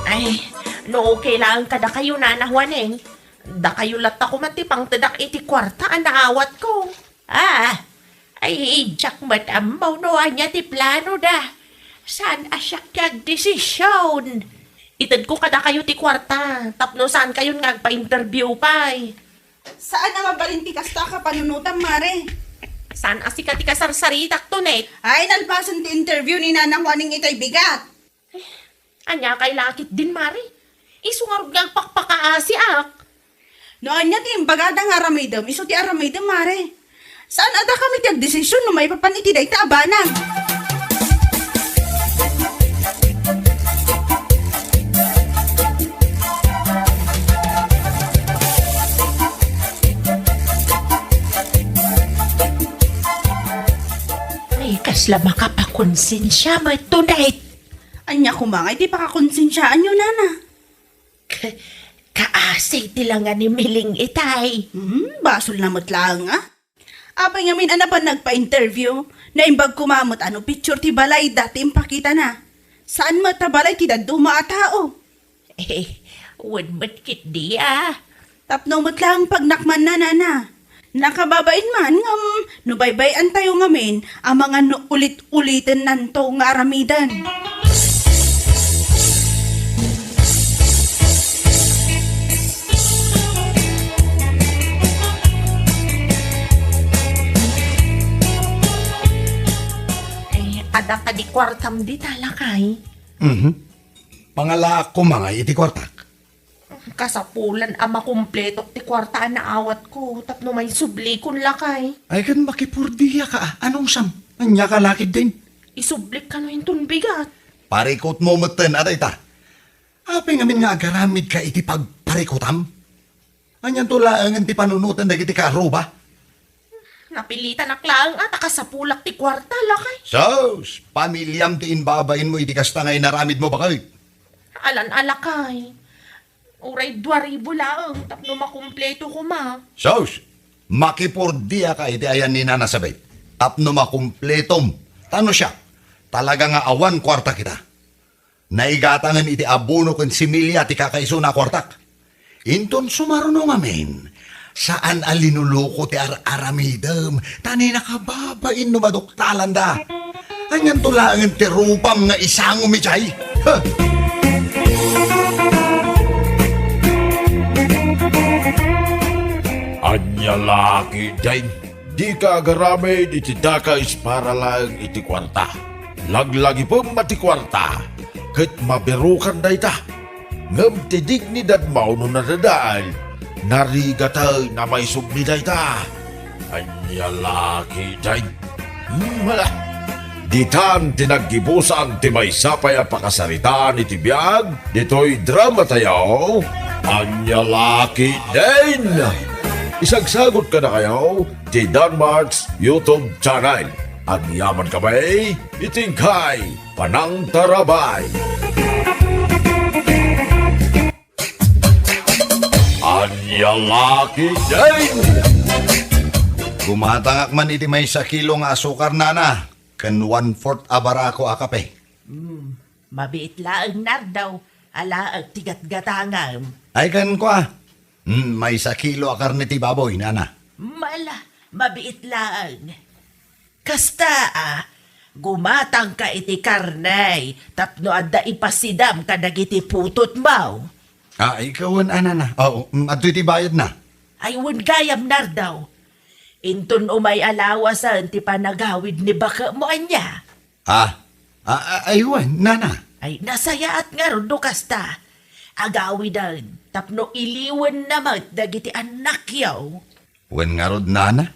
B: Ay, no okay lang kada kayo nanahwaneng. Da kayo lata ko man ti pang tadak iti kwarta ang naawat ko. Ay, ijak matambaw no anya ti plano da. Saan asyak kag desisyon? Itad ko kada kayo ti kwarta. Tapno saan kayo ngagpa-interview pa'y.
F: Saan na mabalinti kasta ka panunutan, Mare?
B: Saan asika ti kasarsaritak to, net?
F: Ay, nalpasan ti interview ni Nanang Juaning itay bigat.
B: Anya kay lakit din, Mari. Isungarog nga pakpakaasiak.
F: Noon niya ti bagada nga aramidam, iso ti aramidam, Mare. Saan ada kami ti agdesisyon no may papaniti day ta abanan?
B: Ay, kasla makapakonsensya mo ito, net.
F: Anya kumangay, di pa kakonsensyaan nyo, Nana.
B: Kaasay ti lang nga ni Miling itay.
F: Basol na mo't lang, Apay nga min pa nagpa-interview, na imbag kumamot ano picture ti balay dati impakita na. Saan matabalay ti daduma a tao?
B: Wad kit di ah.
F: Tapno mo't lang pagnakman na nana. Nakababain man ngam nubaybayan tayo ngamin ang mga ulit-ulitin nanto nga aramidan.
B: Ada ka di kwartam di talakay.
C: Pangala ko mga iti kwartak.
B: Kasapulan ama kumpleto ti kwartaan na awat ko. Tapno may subli kun lakay.
C: Ay kan makipurdiya ka. Anong sam? Anya ka lakid din.
B: Isublik ka no yung bigat.
C: Parikot mo matan aday ta. Apay ngamin nga agaramid ka iti pagparikotam. Anyan tulaangan ti panunutan na iti karuba.
B: Napilitan aklang at akasapulak ti kwarta lakay.
C: Sos, pamilyam ti inbabain mo iti kasta nga inaramid mo bakit?
B: Alan alakay. Uray 2,000 lang. Tapno makumpleto ko ma.
C: Sos, makipurdiya ka iti ayan ni Nana Sabay. Tapno makumpletom. Tano siya? Talaga nga awan kwarta kita. Naigatangan iti abuno kun similya ti kakaiso na kwartak. Inton sumaruno ngamin. Saan alinuluko ti aramidam? Tani nakababain no maduktalan da. Anyan tulangan ti rupam nga isang umichay. Huh.
G: Anya laki day, di ka agaramid iti dakais para lang iti kwarta. Laglagi po mati kwarta, kat maberukan day ta. Ngam ti dignidad mao no nadadaan, narigatay na may subniday ta. Anya laki day. Wala. Ditan tinaggibusan ti may sapay at pakasaritaan iti biyag, dito'y drama tayo. Anya laki din. Isagsagot ka na kayo ti Danmarks YouTube channel. Agyaman kamay, itingkay, panang tarabay. Anya laki din.
C: Gumatangak man iti may 1 kilo nga asukar nana. Kan 1/4 abarako akape.
B: Mabiit laang nardaw. Ala ang tigat-gatangam.
C: Ay kan ko ah. May 1 kilo akarne ti baboy nana.
B: Mala, mabiit laang. Kasta gumatang ka iti karnay. Tapno adda ipasidam ka dagiti putot mau.
C: Ikawan anana. Oo, ato iti bayad na.
B: Aywan gayam nardaw. Inton umay alawasan ti panagawid ni baka mo anya.
C: Aywan, nana.
B: Ay nasayaat nga ron do kasta. Agawidan, tapno iliwan naman dagiti anak yaw.
C: Wen nga rod nana.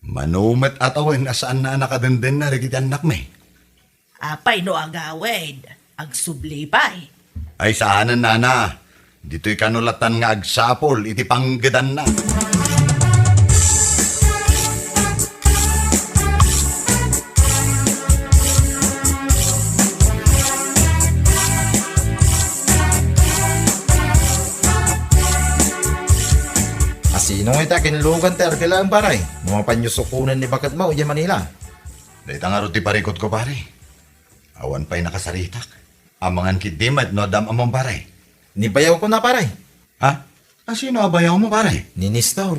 C: Manumet atawan asaan na nakadenden na rigit anak me.
B: Apay no agawid, agsublipay.
C: Ay saanan nana. Dito'y kanulatan nga agsapol iti panggedan na.
E: Asino nga ita kinlugan ti arkila ang paray. Mga panyusukunan ni Bakat Mau, iya Manila.
C: Dahil nga rod ti parikot ko pare. Awan pa'y nakasaritak. Amangan kidimad no adam among pare.
E: Nibayaw ko na paray.
C: Sino abayaw mo pare?
E: Ni Nestor.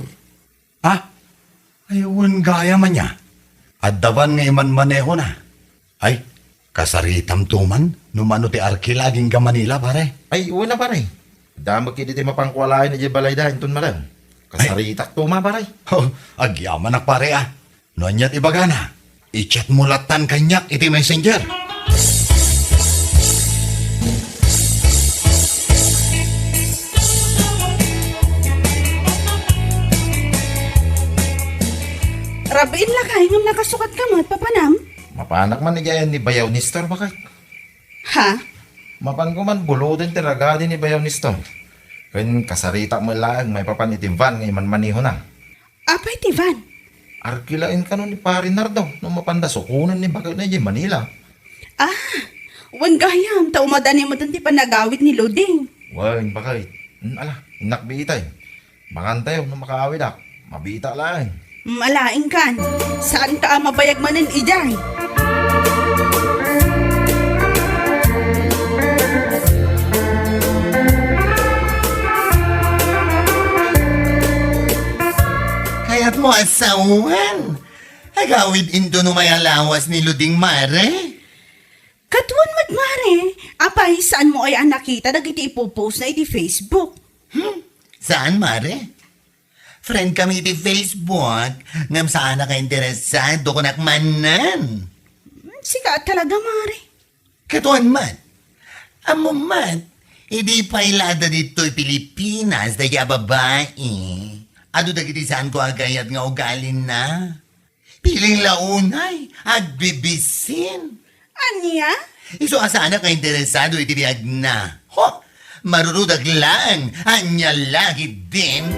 C: Ayun gaya man niya. Addaban nga iman maneho na. Ay, kasaritam tuman. Numano ti arki laging ka Manila pare.
E: Ay, una paray. Damag kiti ti mapangkwalain na di balay dahin tun malan. Kasaritak tuma paray.
C: Agyaman ak pare ah. Noanyat ibagana. I-chat mo latan kanyak iti messenger.
F: Rabiin lakay ngam nakasukat ka mo at papanam.
E: Mapanak man igayan ni Bayaw Nestor bakit?
F: Ha?
E: Mapan ko man bulodin ti ragadi ni Bayaw Nestor. Kaya kasarita mo lang may papan itimvan ngay man maniho na.
F: Apay tivan.
E: Arkilain ka nun ni Pari Nardo nung mapanda sukunan ni Bakat na di Manila.
F: Wan gayam, taumadani mo dun ti panagawid ni Loding.
E: Wan, bakit? Ala, inakbi itay. Makantayo nung makaawid ak. Mabita lang.
F: Malaing kan, saan ka mabayag manin ijay?
C: Kaya't mo asawan. Agawid into no may alawas ni Luding Mare.
F: Katuan magmare, apay saan mo ay ang nakita dagiti ipopost na iti Facebook?
C: Saan, Mare? Friend kami di Facebook. Ngam saan na ka-interesado ko nakmanan.
F: Sika talaga mare.
C: Katuan man. Amo man. Hindi pa ilada dito'y Pilipinas dahil babae. Ado dagiti saan ko agayat nga ugalin na. Piling launay, agbibisin.
F: Anya?
C: Iso asana ka interesado itibiyag na. Ho! Marurudag lang. Anya lagi din.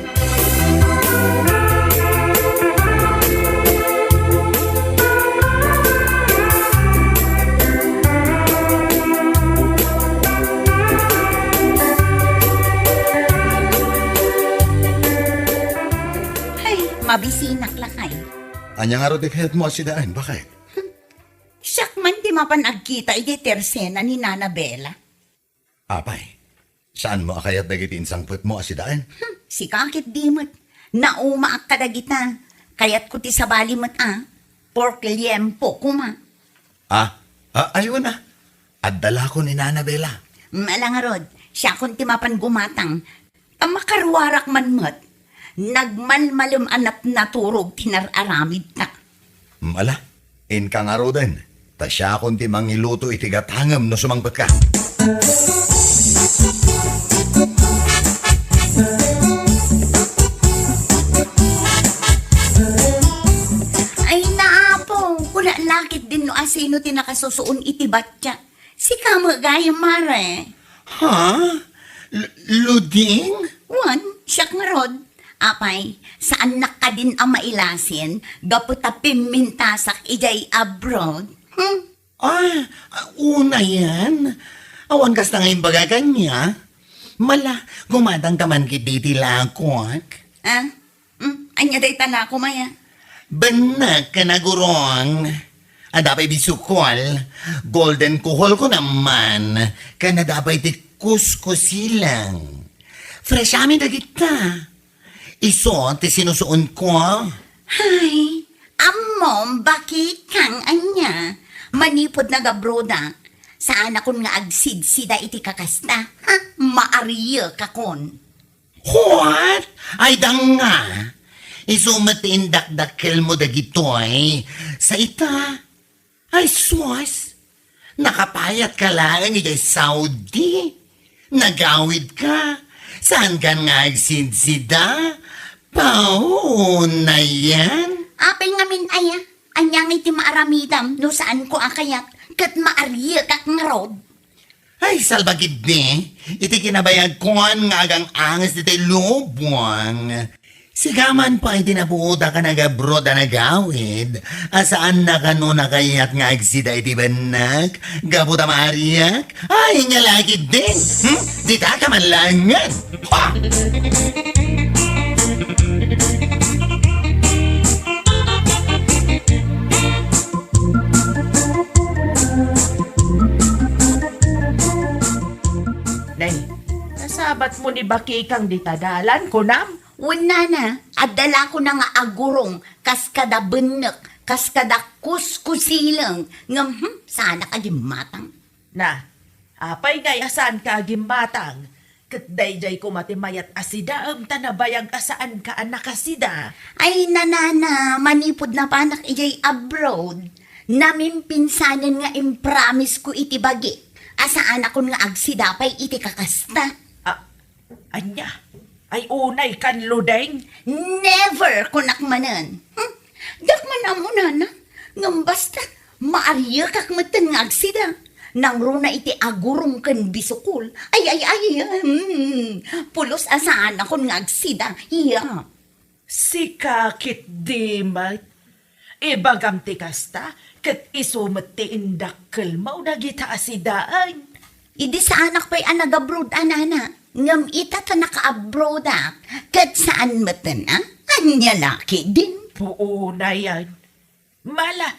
D: Ay, mabisinak lakay.
C: Anya nga rodik hayat mo asidaan. Bakit?
D: Siyak man di mapanagkita iti tersena ni Nana Bella.
C: Apay, saan mo akayat dagiti insangput mo asidaan?
D: Si kakit dimot. Nauma ak kadagita. Kayat ko ti sabali mo't Pork liempo kuma.
C: Ayun na. At dala ko ni Nana Bella.
D: Malangarod, siya kung ti mapan gumatang. Makarwarak man mo't. Nagmalmalum anap naturog tinararamid na.
C: Mala, in ka nga ro din. Ta siya kunti mangiluto itigatangam no sumangpet ka.
D: Ay naapo, kuna lakit din no asino tinakasusuon itibatya. Si kamo gaya mare.
C: Ha? Luding?
D: Wan, siyak nga rod. Apay, saan na ka din ang mailasin? Gaputa pimintasak ijay abroad?
C: Una yan. Awan kas na ngayon baga kanya. Mala, gumadang taman kititi lakot.
D: Anya day tana ko maya.
C: Banak ka na gurong. Adapay bisukol. Golden kuhol ko naman. Kana dapay ti kuskusilang. Fresh amin na kita. Iso, ti sinusuon ko.
D: Hay, amom, bakit kang anya? Manipod na gabroda. Saan akon nga agsid-sida iti kakasta? Maariya kakon.
C: What? Ay danga. Iso matindak-dakkel mo dagitoy. Sa ita. Ay sus. Nakapayat ka lang iti Saudi. Nagawid ka. Saan ka nga agsid-sida? Pao na yan?
D: Apay ngamin aya, anyang iti maaramidam no saan ko akayat, kat maariya kak ngarod.
C: Ay, salbagid ni. Iti kinabayag ko nga agang angas iti lubwang. Sigaman pa iti nabuuda ka nagabroad na nagawid. Asaan na ka no nakayat nga agsida iti banak? Gabuta maariyak? Ay, nga lagi din. Dita ka man langan. Ha!
B: Nay, nasabat mo ni Baki kang ditadalan ko nam?
D: Wala na, adala ko na nga agurong, kaskada benek, kaskada kuskusilang, ngam, sana ka gimatang.
B: Na, apay ngay asan ka gimbatang? Kat dayjay ko matimayat asida ang tanabayag asaan ka anak asida.
D: Ay nanana, manipod na panak ijay abroad, namin pinsanan nga impromise ko iti bagi, asaan akon nga agsidapay iti kakasta.
B: Anya, ay unay kan ludeng.
D: Never ko nakmanan. Dakman amo nana, ngam basta, maariya kak matan nga agsida. Nang runa iti agurong kan bisukol. Ay, pulos asaan akon nga agsida. Iya.
B: Si kakit di mat. Ibagam ti kasta, kat isumat ti indakkel mau nagita asidaan.
D: Idi sa anak pa'y anagabroad anana. Ngam ita ta naka-abroad kat saan matan Anya laki din.
B: Puo na yan. Mala,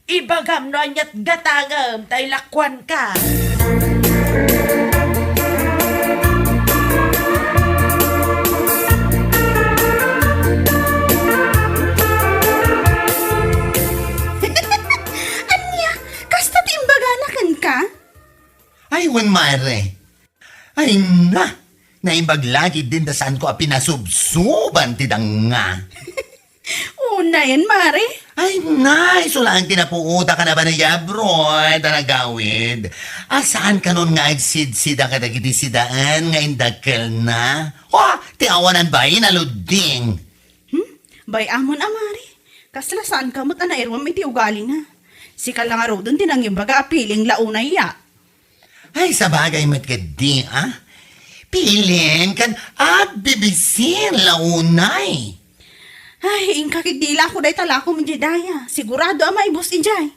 B: ibagam no anyat gatangam, tay lakwan ka.
F: Anya, kasta timbaganakan ka?
C: Ay, wan mare. Ay na, naibaglagid din da saan ko a pinasubsuban tidang nga.
F: Una yan, Mare.
C: Ay, nay, sulang tinapuuta ka na ba na yabro? Ay, tanagawid. Asaan ka nun nga agsid-sida ka dagiti sidaan nga indagkel na? Oh, tiawanan ba inaluding?
F: Bay amon, Mare. Kasla saan ka mo't anairwam iti ugali na. Si kalangaro dun tinangyong baga apiling launay ya.
C: Ay, sa bagay matkadi, ah? Piling kan agbibisin launay.
F: Ay, inkakidila ko day tala ko daya. Sigurado ama ibus injay.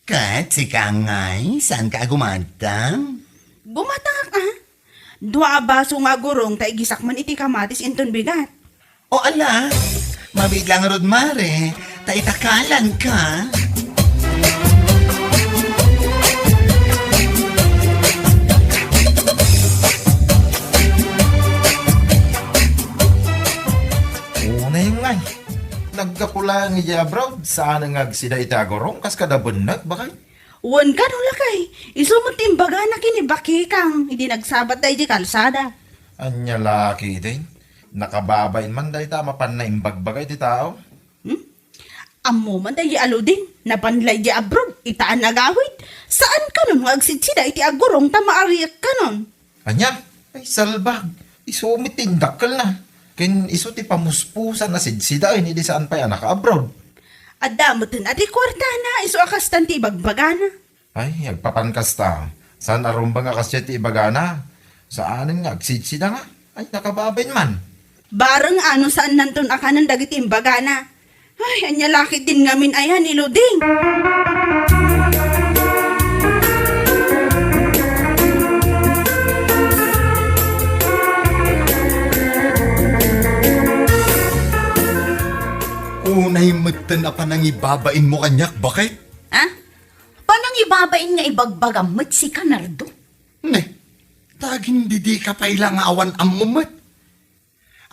C: Kat, si Kangay, saan ka gumantang?
F: Gumatak Dua baso nga gurong ta igisak man iti kamatis inton bigat.
C: O ala, mabiglang rod mare, taitakalan ka.
E: Una yung ngay. Nagkapula ng iyabraw, saan ang agsida itagorong, kas kada bunag, bakay?
F: Wan ka nung lakay. Isumot timbaga na kinibaki kang. Hindi nagsabat day di kalsada.
E: Anya laki din. Nakababain man dahi tama pan na imbagbagay ti tao.
F: Amo man day aludin. Napanlay di abroad. Itaan agawid. Saan ka nun agsidsida iti agurong tamaariyak ka nun?
E: Anya, ay salbag. Isumit tindakal na. Kin iso ti pamuspusan na sidsida ay hindi saan pa yan naka-abroad.
F: Adamutin ati kwarta na. Iso akastan ti bagbagana.
E: Ay, agpapankas ta. Saan arumba nga kasya ti ibagana? Saan nga agsidsida nga? Ay, nakababain man.
F: Barang ano saan nanton akanan dagiti imbagana. Ay, anya laki din ngamin ayan iluding.
C: Unay matan na pa nang ibabain mo kanyak, bakit?
D: Ha? Panang ibabain nga ibagbagam mo't si Kanardo?
C: Ne, taging di ka pa ilang awan amumat.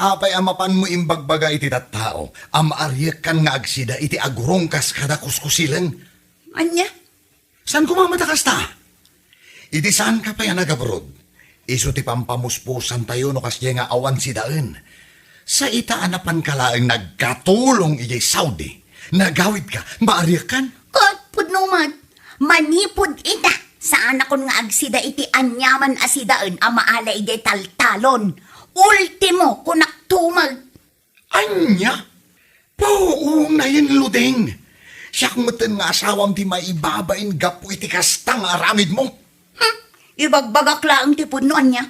C: Apay amapan mo imbagbaga iti tattao, amaariyak kan nga agsida iti agurong kas kada kuskusilan.
D: Anya?
C: San kumamatakas ta? Iti saan ka pa yan nagabrod? Iso ti pampamuspusan tayo no kasya nga awan si daan. Sa itaanapan ka laang nagkatulong iyay Saudi. Nagawid ka, maariyak kan?
D: Pud numan, manipod ita. Saan akon nga agsida iti anyaman asidaan amaala iti taltalon. Ultimo kunak tumag.
C: Anya? Poong na yun, Ludeng. Siyak matan nga asawang di maibabain gapu iti kastang aramid mo.
D: Ibagbagak laang tipod noon niya.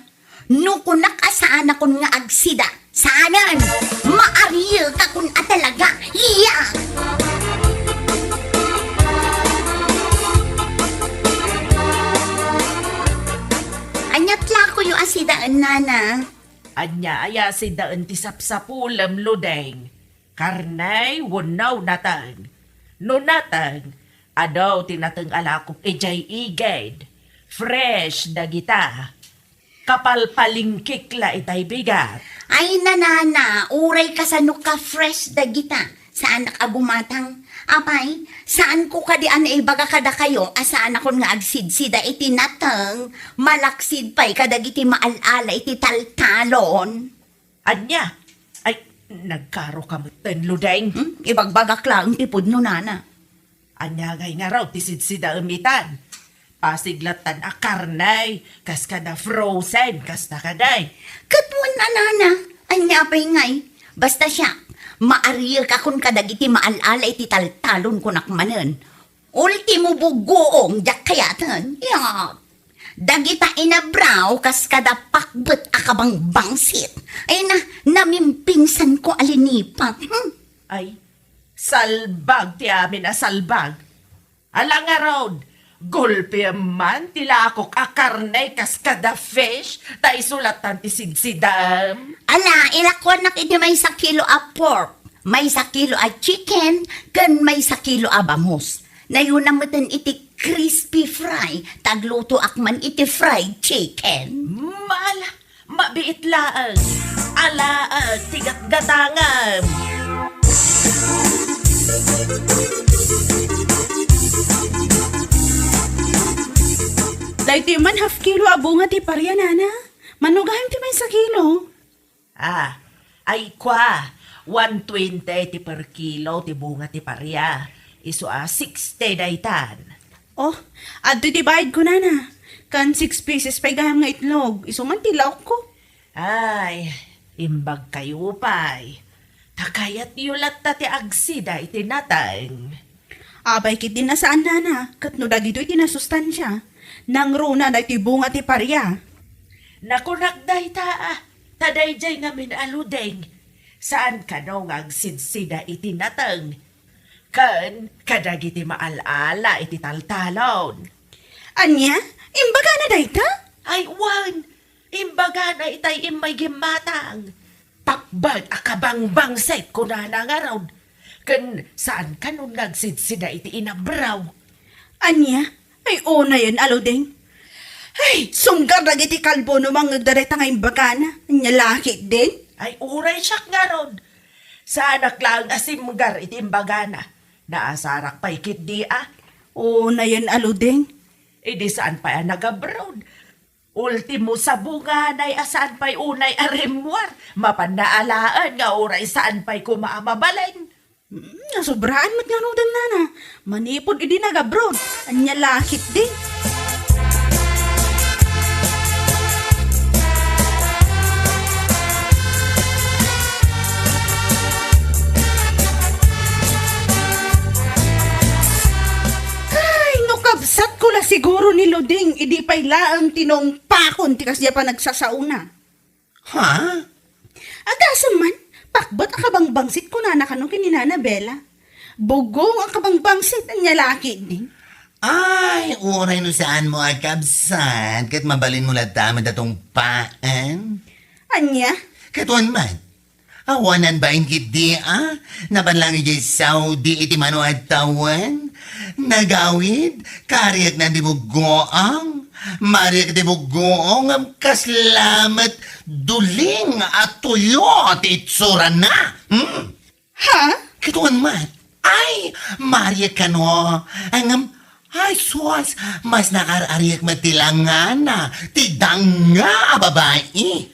D: Nukunak asaan akon nga agsida. Saanan, maaril ka kun atalaga. Iya! Anyat lako yung asidaan, nana.
B: Anya aya si daan ti sapsapulam ludeng. Karnay wunaw natang. No natang, adaw tinatang alakok ejay iged. Fresh dagita. Kapal palingkik la itay bigat.
D: Ay, nanana, uray ka sa ka fresh dagita. Saan nakagumatang? Apay, saan ko kadian ibaga kada kayo, asaan akon nga agsidsida iti natang, malaksid pa'y kadagiti maalala iti taltalon.
B: Anya, ay nagkaro kamutan ludeng.
D: Ibagbagak lang tipod no, nana.
B: Anya gay nga raw tisid-sida umitan. Pasiglatan a karnay, kas kada frozen, kas na kaday.
D: Katwan na, nana, anya pa'y ngay, basta siya, maaril ka kun kadagiti maalala iti taltalon kunak manen. Ultimo bugoong jak kayatan. Yak. Dagita inabraw kas kada pakbet akabang bangsit. Ay na, namimpinsan ko alinipat.
B: Ay, salbag ti amin a salbag. Alang nga raw, gulpe man tila akok a karnay kas kada fish, ta isulatan ti sidsidam.
D: Ala, ilakwan nak iti may 1 kilo a pork. May sa kilo a chicken, kan may sa kilo a bangus. Nayon naman iti crispy fry, tagluto akman iti fried chicken.
B: Mala, mabiit laang. Alaang, tigat gatangan.
F: Dahil man half kilo abunga ti parya, nana. Manugahim ti may sa kilo.
B: Ah, ay kwa. 120 ti per kilo ti bunga ti parya. Iso 60 daytan.
F: Oh, adto ti bayad ko, nana. Kan 6 pieces pa gaham nga itlog. Isuman ti lauk ko.
B: Ay, imbag kayo pa'y. Takayat yulat ta ti agsida iti natang.
F: Abay kit din na saan, nana. Katno dagito iti nasustansya. Nang runa na iti bunga ti parya.
B: Nakunak day ta taday jay ngamin aludeng. Saan ka no ngagsidsida iti natang? Kan, kadagiti maalala iti taltalon.
F: Anya, imbaga na dayta?
B: Ay, wan! Imbaga na itay imay gimatang. Pakbag akabangbang set ko na nangaroon. Kan, saan ka nun ngagsidsida iti inabraw?
F: Anya, ay una yan, aludeng. Ay, sunggar na iti kalbo no mga dareta nga imbaga na. Anya lakit din.
B: Ay, uray siya nga ron. Sa anak lang asimgar iti imbaga na. Naasarak pa ikit di
F: Una yan, aludeng.
B: Idi saan pa yan nag-abroad? Ultimo sa bunga na'y asaan pa'y unay arimwar. Mapanaalaan nga oray saan pa'y kumaamabalin.
F: Nasubraan mo't nga nudan, nana. Manipod idi nag-abroad. Anya lakit din. Kabsat ko la siguro ni Loding, idi pa'y laang tinong pakon ti kasya pa nagsasauna.
C: Ha?
F: Agasam man, pakbat akabang bangsit ko na nakano kininana Bella. Bugong ang kabang bangsit ang nyalaki din.
C: Ay, uray no saan mo agkabsan, kat mabalin mo latama datong paan.
F: Anya?
C: Katuan man, awanan ba ingkit di Nabanlang ijay Saudi iti mano at tawan? Nagawid, kariyak na di mo goang, mariyak di mo goong, am kaslamat duling at tuyo at itsura na.
F: Ha?
C: Katuan man, ay, mariyak ka no, ang ay, suwas, mas nakar-ariyak matilangan na, tidang nga, babae.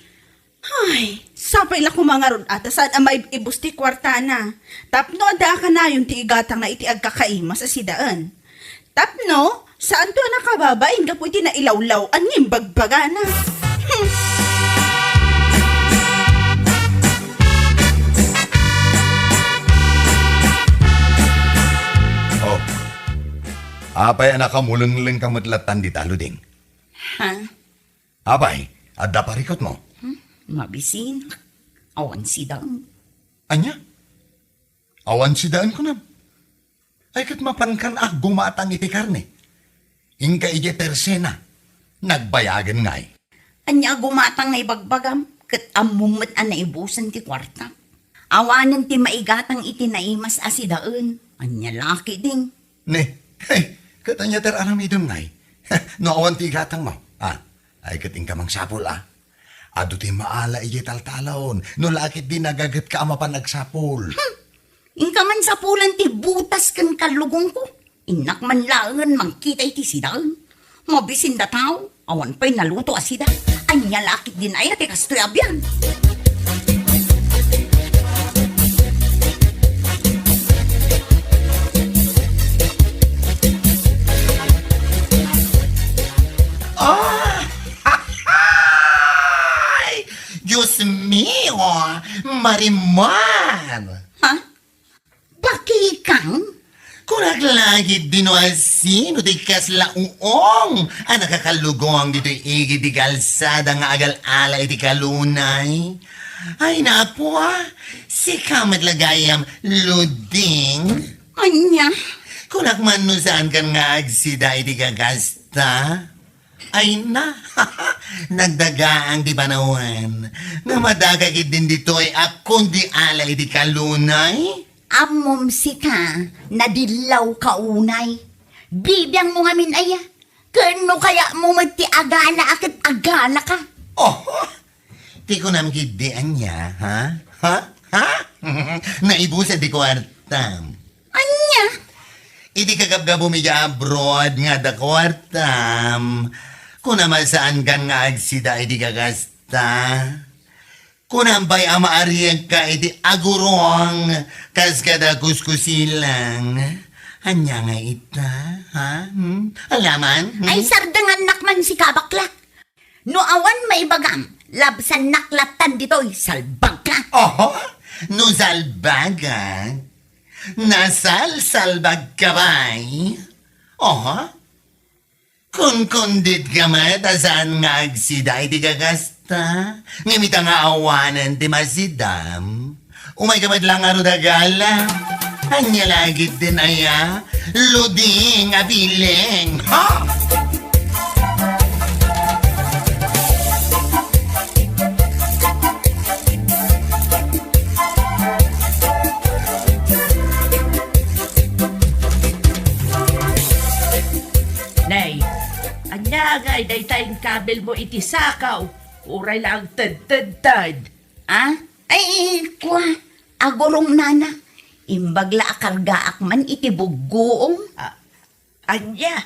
F: Ay, sapay la kumangarod ata saan amay ibusti kwartana. Tapno ada ka na yung tiigatang na iti agkakaima sa sidaan. Tapno, saan to nakababain ka po iti na ilawlaw anyim bagbagana.
C: Oh, apay anak ka muleng-leng kamatlatan di talo ding.
D: Ha?
C: Apay, adda parikot mo.
D: Mabisin. Awan sidang.
C: Anya? Awan si daan ko na. Ay kat mapankan gumatang iti karne. Ingka ije tersena. Nagbayagan ngay.
D: Anya gumatang na ibagbagam. Kat amumot na ibusan ti kwarta. Awanan ti maigatang iti naimas asidaan. Anya laki ding.
C: Ne, hey, katanya ter aramidon ngay. No awan ti gatang mo. Ay kat ingka mang sapul Ado ti maala ije taltalon. No lakit di nagagat ka ama pa nagsapul.
D: Ingka man sa pulan ti butas kan kalugong ko. Inak man laangan mangkita iti sidaan. Mabisin da tao. Awan pa'y naluto asida. Anya lakit din ay ati kastoy abyan.
C: Diyos mio, Marimar!
D: Ha? Pakikang?
C: Kunak lagi dinoasin, o di kasla uong, nakakalugong dito igi di kalsada nga agal-ala iti kalunay. Ay napo si kamat lagayam luding.
D: Anya?
C: Kunak man no saan kan nga agsida iti kagasta. Ay na, Nagdaga ang di panahon. Nga madagagid din dito ay akong di alay di kalunay.
D: Amom si ka, nadilaw ka unay. Bibiyang mo ngamin aya. Kano kaya mo magtiagala akit agala ka?
C: Oh, di ko naman kidian niya, ha? Ha? Ha? Naibusan di ko artam.
D: Anya?
C: Idi kagabga bumidya abroad nga da kwartam. Kung naman saan kan nga agsida idi kagasta. Kung nambay ama ariyang ka idi agurong kas kada kuskusilang. Anya nga ita, ha? Alaman?
D: Ay sardangan nakman si kabakla. No awan may bagang, labsan naklatan dito'y salbag ka.
C: Oh, no salbagan. Nasalsalbag ka ba'y? Oh, kung kundit ka man, saan nga agsida, di gagasta. Ngamita nga awanan, di masidam. Umay ka lang arudagala. Anya lagit din aya, luding abileng. Ha?
B: Nay, anya nga daytay kabel mo itisakaw. Uray lang tad.
D: Ah? Ay, kwa, agurong nana. Imbagla akargaak man itibugoong.
B: Anya,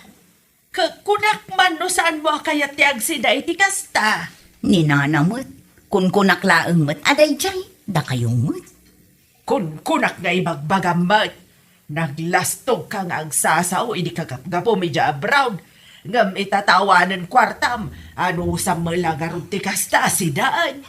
B: kunak man no saan mo kaya tiyag sida iti kasta.
D: Ninanamot, kun kunaklaang mat, aday jay, da kayong mat.
B: Kunak nga ibagbagamat. Naglastog kang agsasaw, hindi kagapgapo medya brown. Ngam itatawanan kwartam, ano sa malagarong ti kasta sidaan.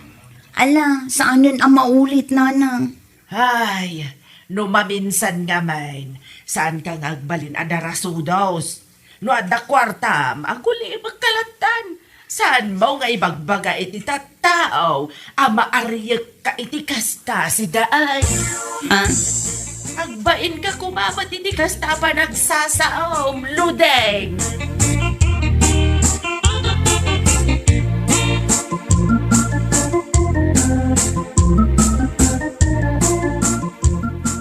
D: Ala, saanin ang maulit, nana?
B: Ay, no maminsan nga man, saan kang agbalin adarasudos? No adda kwartam, ang kuli magkalatan. Saan mo nga ibagbaga iti tattao, ama ariyak ka iti kasta si daan.
D: Ah?
B: Agbain ka kumamat iti kasta pa nagsasaom, ludeng.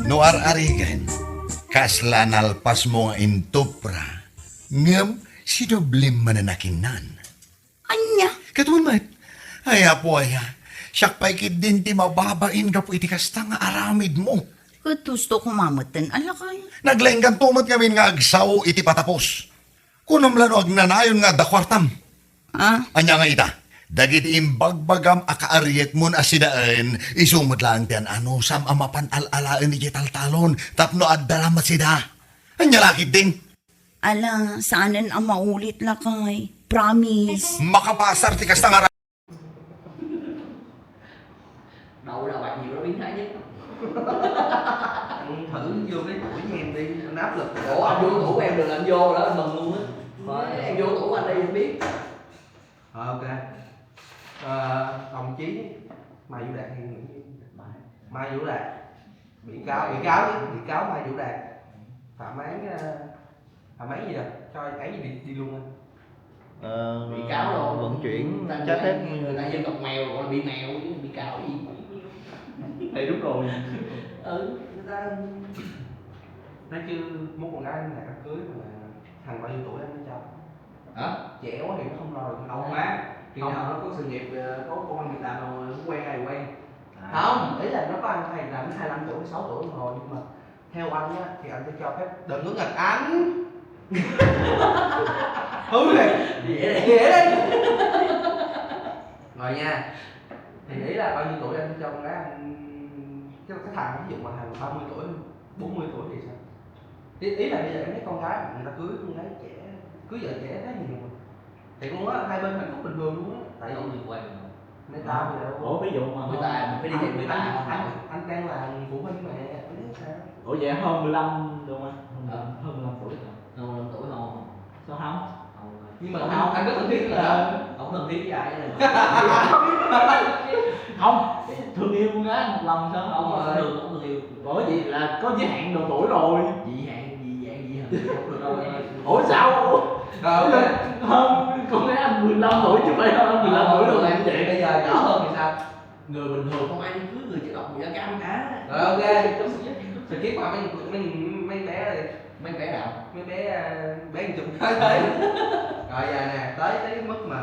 C: No ar-arigan, kasla nalpas mo nga intupra, ngam sinublim mananakinan.
D: Anya?
C: Katuman, ay apo aya, siyak pa'y din ti mababain ka po iti kasta nga aramid mo.
D: Gusto ko mamatan, ala kayo.
C: Naglainggan tumat kami nga agsaw iti patapos. Kunam lano agnanayon nga dakwartam.
D: Ah?
C: Anya nga ita, dagiti imbagbagam akaariyet mo na sidaan, isumot lang tiyan ano sam amapan alalaan ni taltalon, tapno addalamat sida. Anya lakit din.
D: Ala, saanin ang maulit la kay? Promise.
C: Makapasar ti kasta nga
H: Đậu là bạn nhiều nó biến thái nhất. Anh thử vô cái tủ với em đi, anh áp lực. Ủa anh vô tủ em được, anh vô đó anh mừng luôn á. Rồi em vô tủ anh đi anh biết. Ok. Đồng chí Mai Vũ Đạt hay Nguyễn Mai Vũ Đạt, bị cáo Mai Vũ Đạt phạm án gì rồi, cho án gì đi luôn anh. Bị cáo rồi vận chuyển trái phép, người ta dân tộc mèo gọi là bị mèo chứ bị cáo gì. Thì đúng rồi. Người ta nói chứ muốn con gái này đám cưới mà thằng bao nhiêu tuổi em mới cho. Hả? Trẻ quá thì nó không lo được. Không má, khi nào nó có sự nghiệp, có công ăn việc làm rồi nó quen ai quen. Không, ý là nó có anh hay làm 25 tuổi, 6 tuổi rồi, nhưng mà theo anh á thì anh sẽ cho phép đừng có nghịch anh. Hư này, dễ đấy. Rồi nha. Thì ý là bao nhiêu tuổi anh cho con gái anh, cái thằng ví dụ mà thằng 30 tuổi, 40 tuổi thì sao? Ý là bây giờ em thấy con gái người ta cưới con gái trẻ, cưới vợ trẻ thấy nhiều mà. Thì luôn á, hai bên hạnh phúc bình thường luôn á. Tại vì người quen mà. Người ta thì đâu. Ủa ví dụ mà người ta phải đi tìm người ta. Anh đang là phụ huynh mà. Sao?
I: Ủa vậy hơn 15 đúng không? Hơn 15 tuổi rồi.
H: Hơn 15 tuổi không?
I: Sao không?
H: Nhưng mà anh rất thân thiết là không thân thiết với ai này.
I: Không, thương yêu con gái một lần sao?
H: Không thương yêu.
I: Ủa vậy là có giới hạn độ tuổi rồi.
H: Dị hạn gì dạng gì hả? Không được đâu.
I: Ủa sao?
H: Hơn
I: Hơn con gái anh 15 tuổi chứ phải không? 15 tuổi rồi
H: em
I: như vậy.
H: bây giờ nhỏ hơn thì sao?
J: Người bình thường không ai đi cưới người chỉ đọc người da cam cả.
H: Rồi ok. Rồi kiếp mà mấy bé này,
J: Mấy bé nào?
H: mấy bé chụp tới tới. Rồi giờ nè, tới cái mức mà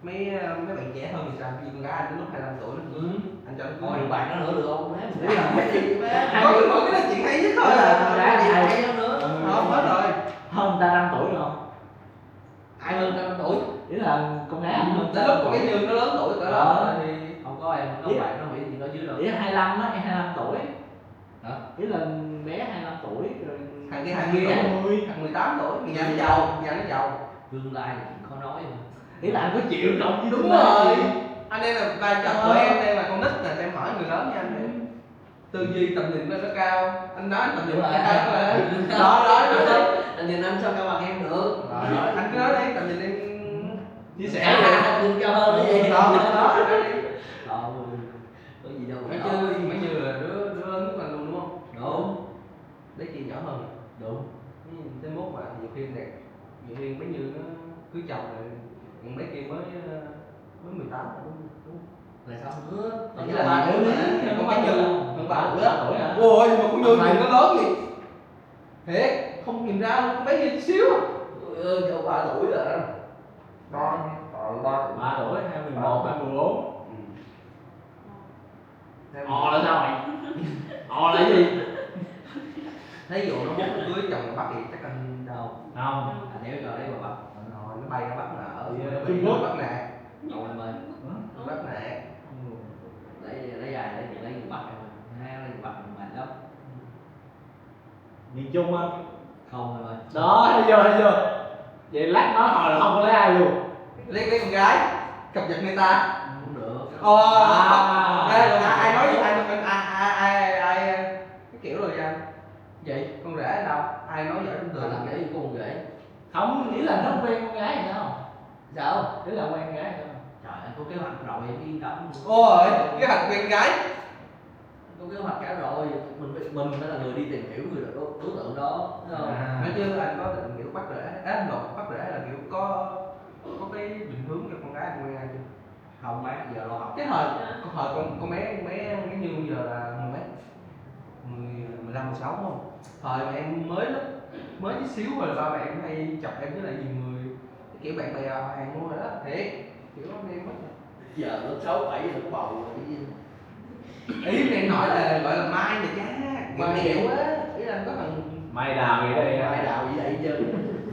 H: mấy bạn trẻ hơn thì sao? Vì con gái anh đến lúc 25 tuổi nó cưới, anh cho nó cưới.
J: Hỏi bạn nó nữa được không? Bé
H: Đấy là
J: mấy gì bé?
H: có cái là chuyện hay nhất thôi
J: Con gái gì
H: là.
J: hay lắm nữa.
H: Không hết rồi.
I: Hơn người ta 5 tuổi được không?
J: Ai hơn 5 tuổi?
I: Ý là con gái anh hơn
H: Đến lúc còn cái Như nó lớn tuổi cỡ đó thì
J: Không có em, có bạn nó nghĩ gì đó chứ đâu.
I: ý là 25 á, em 25 tuổi.
J: Hả?
I: Ý là bé 25 tuổi rồi.
H: thằng kia 20 tuổi, thằng 18 tuổi, nhà nó giàu.
J: Tương lai là chuyện khó nói mà.
I: Ý là anh có chịu không chứ?
H: Đúng rồi. Anh em là vai trò của em đây là con nít là em hỏi người lớn nha anh. Tư duy tầm nhìn nó cao, anh nói tầm nhìn
J: Đúng rồi.
H: cao mà. Đó.
J: Anh nhìn anh sao cao bằng em được?
H: Rồi, anh cứ nói đấy, tầm nhìn em chia sẻ
J: Em
H: nha.
J: là nhìn cao hơn cái gì?
H: Đó, anh nói đi.
J: Có gì đâu.
H: Mấy như là đứa lớn nhất anh luôn đúng không?
J: Đúng.
H: Đấy chị nhỏ hơn.
J: Đúng.
H: Tới mốt mà nhiều khi đẹp, nhiều khi mấy như nó cưới chồng rồi, còn mấy kia mới 18 rồi đúng.
J: Là sao nữa?
H: Còn
J: Chỉ
H: là
J: là 3 tuổi mà.
H: còn mấy như hơn 3 tuổi á.
I: tuổi hả?
H: Ôi mà con Như nhìn nó lớn gì? Thiệt, không nhìn ra luôn, mấy như chút xíu à.
J: Cho 3 tuổi rồi.
H: 3
I: 3 tuổi, 21, 24.
H: Theo
I: Ồ là sao mày? Ồ là cái gì?
H: thấy vụ nó mốt nó cưới chồng là bắt thì chắc anh đâu.
I: Không.
J: À, nếu cho đấy mà bắt.
H: Rồi nó bay ra bắt là ở
I: Trung Quốc.
H: bắt nè.
J: Đâu em ơi.
H: Bắt nè.
J: Lấy dài lấy người bắt em ơi. Hai lấy người bắt mệt lắm.
I: Miền Trung á.
J: Không em ơi.
I: Đó, thấy chưa? Vậy lát nói hồi là không có lấy ai luôn.
H: Lấy con gái cập nhật người ta.
J: Cũng được.
H: Đây là ai nói với ai cái kiểu rồi anh.
J: Vậy
H: Con rể ở đâu? Ai nói giỏi trong
J: tôi
H: tường?
J: làm để con rể.
I: Không, nghĩ là nó quen con gái vậy đâu.
J: Sao?
I: Ý là quen con gái đâu.
J: Trời ơi, có kế hoạch rồi em yên tâm.
H: Ôi, cái hạt quen gái.
J: Có kế hoạch cả rồi, mình phải là người đi tìm hiểu người đối tượng đó, đúng không?
H: Nói chứ anh có định kiểu bắt rể, bắt rể là kiểu có cái định hướng cho con gái anh quen ai chưa?
J: Không má, giờ lo học.
H: Cái thời con bé cái Như giờ là mười mấy, 15, 16 đúng không? Thời mà em mới chút xíu rồi ba mẹ em hay chọc em với lại nhiều người kiểu bạn bè hàng luôn rồi đó, thiệt kiểu em mất.
J: Giờ lớp 6, 7 là có bầu rồi chứ.
H: Ý em nói là gọi là mai này cha,
J: Mai
H: nghèo quá, ý là anh có thằng
I: Mai đào vậy đây.
J: Mai đào gì đây chứ?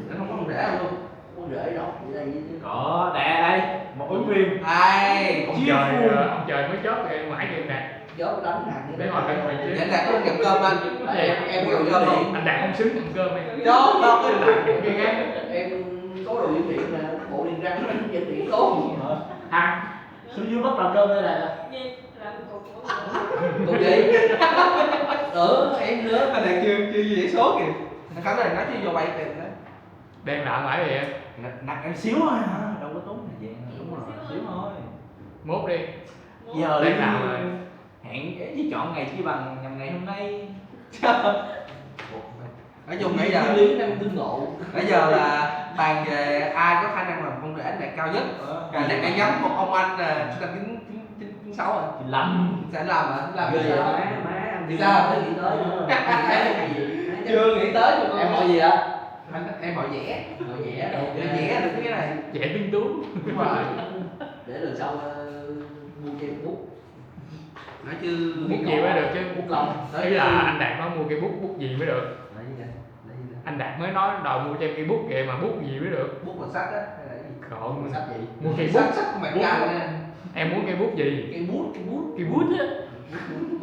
H: nó không có thằng rể luôn.
J: Con rể đọc gì đây chứ?
I: Có, đây, một ứng viên.
H: Ai
K: ông trời mới chốt em mãi vậy nè.
J: Gió đánh hàng
K: Để ngồi cạnh mình chứ.
H: Dạ Đạt không nhận cơm anh. Em nhận cơm không?
K: Anh Đạt không xứng ăn cơm em.
H: Đó, đó.
K: Cái gái
J: em có đồ diễn viện nè, bộ điền răng nó diễn viện tốt.
I: Thằng xuống dưới mất làm cơm đây là.
J: Cô gì? Em nữa.
H: Anh Đạt chưa dễ số kìa. Anh Khánh này nói chứ vô bay kìa đó.
K: đang lạ mãi vậy em.
I: Đặt em xíu thôi hả? Đâu có tốn thời gian. Đúng rồi, xíu thôi.
K: Mốt đi.
I: Giờ
K: Đang
I: đi
K: làm rồi.
I: hẹn chứ chọn ngày chi bằng nhằm ngày hôm nay.
H: Nói chung nãy giờ
J: Lý năng tương ngộ.
H: nãy giờ là bàn về ai có khả năng làm con rể anh Đạt cao nhất. Đạt đang nhắm một ông anh là sinh năm 96 rồi.
I: 15.
H: Sẽ làm hả? Làm
J: Ghê
H: gì
J: vậy
H: vậy?
J: má anh
H: Thì
J: đi
H: sao?
J: tới nghĩ tới nữa.
H: Chưa nghĩ tới mà
J: Em hỏi gì ạ?
H: em hỏi vẽ.
J: Hỏi vẽ đâu.
H: Vẽ được cái này.
K: Trẻ tinh tú.
H: Đúng rồi.
J: Để lần sau mua cho em bút.
H: Nói chứ
K: Bút gì mới được chứ.
J: Bút lông.
K: Ý là anh Đạt nói mua cây bút gì mới được.
J: Lấy gì vậy? Lấy gì vậy?
K: Anh Đạt mới nói đòi mua cho em cây bút kìa mà bút gì mới được.
H: bút bằng sắt á hay là cái gì?
K: Khổ.
J: Sách gì?
K: Mua cây bút.
H: Sắt của bạn trai nè.
K: Em muốn cây bút gì?
J: Cái bút.
K: Cây bút á.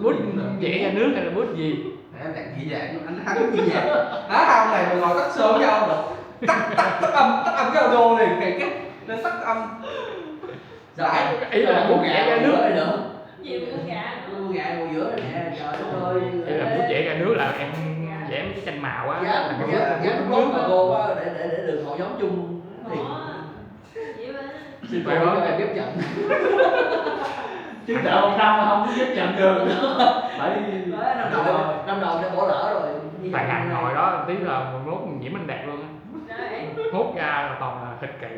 K: Bút vẽ ra nước hay là bút gì?
H: Em đặt dị dạng luôn, anh thắng dị dạng. Đá không này mà ngồi tắt sớm với ông được. Tắt âm cái audio này kìa cái nên tắt âm. Lại
K: Ý là bút vẽ ra nước.
J: Rồi nữa.
B: Gì cũng gà.
J: Mua gà ngồi giữa này nè, trời đất ơi.
K: Ý là bút vẽ ra nước là em vẽ mấy cái tranh màu á.
J: Giá
K: Là cái bút
J: giá
K: bút
J: tốt
K: nước
J: mà
K: á.
J: cô á, để đường hội nhóm chung thì xin cô
K: Phải
J: cho
K: không?
J: em ghép trận.
I: Chứ đợi một năm mà không có giúp nhận được. Phải
J: Đấy, năm đầu đã bỏ lỡ rồi.
K: Tại hàng ngồi đó tí là 11 nhiễm anh Đạt luôn á. Hút ra là toàn là thịt cày.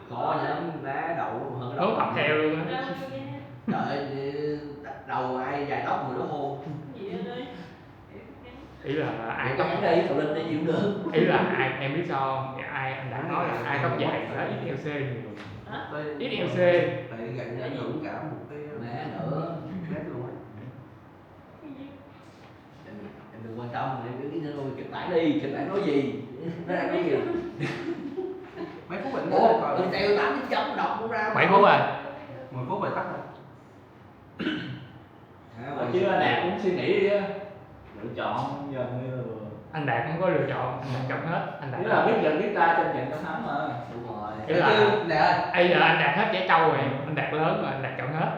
J: Khó lắm, má đậu hơn
K: Nó tập theo luôn á.
J: Trời ơi, đầu ai dài tóc người đó hôn.
K: Ý là ai
J: Ai
K: tóc
J: có đi, cậu lên đây chịu được.
K: ý là ai em biết sao không? Ai anh đã nói là ai tóc dài là ít LC nhiều. Ít LC.
H: Tại gần như ảnh hưởng cả một cái
J: Mẹ nữa.
H: nét luôn á.
J: Em đừng quan tâm, em cứ nghĩ thôi, kịch bản đi, kịch bản nói gì? Nó đang nói gì?
H: Mấy phút bệnh
J: Ủa,
H: coi.
J: mình treo 8 đến chấm đọc cũng ra.
K: 7 phút rồi.
H: 10 phút rồi tắt rồi.
I: Chứ anh Đạt cũng suy nghĩ đi á, lựa chọn giờ như là
K: Anh Đạt không có lựa chọn, anh Đạt chọn hết. Anh Đạt.
I: nghĩa là biết nhận biết ta trong trận trong thắng mà.
J: Đúng rồi.
K: Ý là
H: Nè ơi,
K: bây giờ anh Đạt hết trẻ trâu rồi, anh Đạt lớn rồi, anh Đạt chọn hết.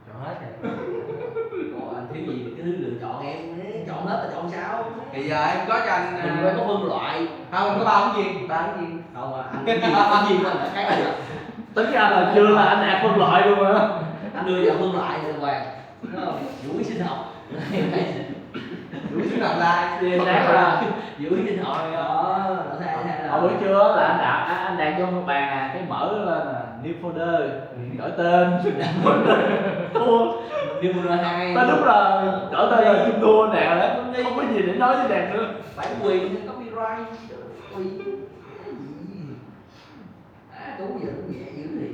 J: Chọn hết rồi. Còn anh thiếu gì mà cứ lựa chọn em, chọn hết là chọn sao?
H: thì giờ em có cho anh
J: Mình phải có phân loại.
H: không có ba cái gì, ba cái gì.
J: Không à, anh cái gì mà là khác rồi.
I: Tính ra là chưa là anh Đạt phân loại luôn á.
J: Anh đưa vào phân loại rồi Hoàng. Đúng không? Vũ sinh học.
H: Đủ xíu làm like.
I: Thì Đạt là
J: Vũ sinh học đó, nó thay là.
I: hồi bữa trưa là anh Đạt vô một bàn cái mở lên là new folder, đổi tên. Thua.
J: Đi mua hai.
I: Tới lúc là đổi tên là chung thua Đạt rồi đó. Không có gì để nói với Đạt nữa.
J: Phải quyền cho copyright. Quyền. Tú giờ nó nhẹ dữ thì.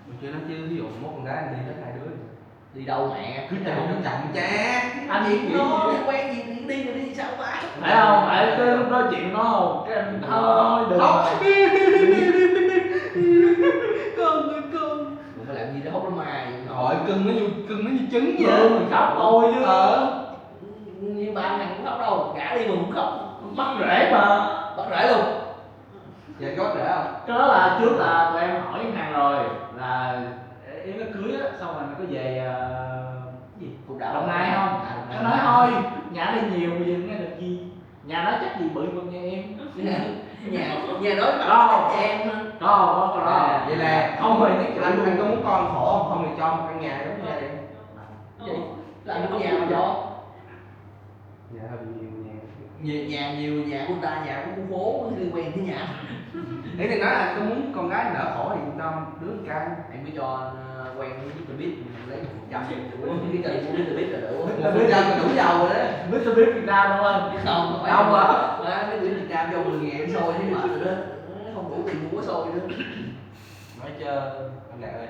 H: Mình chưa nói chứ, ví dụ một con gái anh đi hết hai đứa.
J: Đi đâu mẹ?
H: Cứ chậm nó chậm cha.
J: Anh gì nó quen gì thì đi rồi đi sao ba?
I: Phải không? Phải cái lúc đó chuyện nó không? Cái anh thôi đừng rồi.
J: Con phải làm gì để hốt nó mài.
H: Rồi cưng nó như trứng vậy.
I: Ừ, mình khóc thôi chứ.
J: Nhưng ba thằng cũng khóc đâu, gã đi mà cũng khóc.
I: Bắt rễ mà.
J: Bắt rễ luôn.
H: Vậy có rẻ không?
I: Cái đó là trước là tụi em hỏi ngân hàng rồi là em nó cưới á, xong rồi nó có về
J: Gì? Cục đạo
I: Đồng Nai không? Nó nói thôi, nhà đây nhiều bây giờ nghe được gì. Nhà nó chắc gì bự hơn nhà em.
J: Nhà nói
I: Đâu?
J: em.
I: Có đó.
H: Vậy là
I: Không rồi nói
H: anh
I: chuyện
H: có
I: luôn.
H: muốn con khổ không? Không thì cho một căn nhà giống như vậy.
J: Gì? Làm cái nhà mà cho.
H: Nhà hơi bị nhiều nhà.
J: Nhiều nhà của ta, nhà của khu phố liên quen tới nhà.
H: Thế thì nói là có muốn con gái đỡ khổ thì cho đứa một căn.
J: Em mới cho anh quen với Mr. Beast lấy 1% cái cần của Mr. Beast là đủ.
H: 1% là đủ giàu rồi đó.
I: Mr. Beast Việt Nam đúng không?
J: Không, phải
I: Đông à?
J: mấy quyển Việt Nam cho 10.000 xôi thấy mệt rồi đó. Không đủ tiền mua xôi nữa.
H: Nói chơi anh Đạt ơi.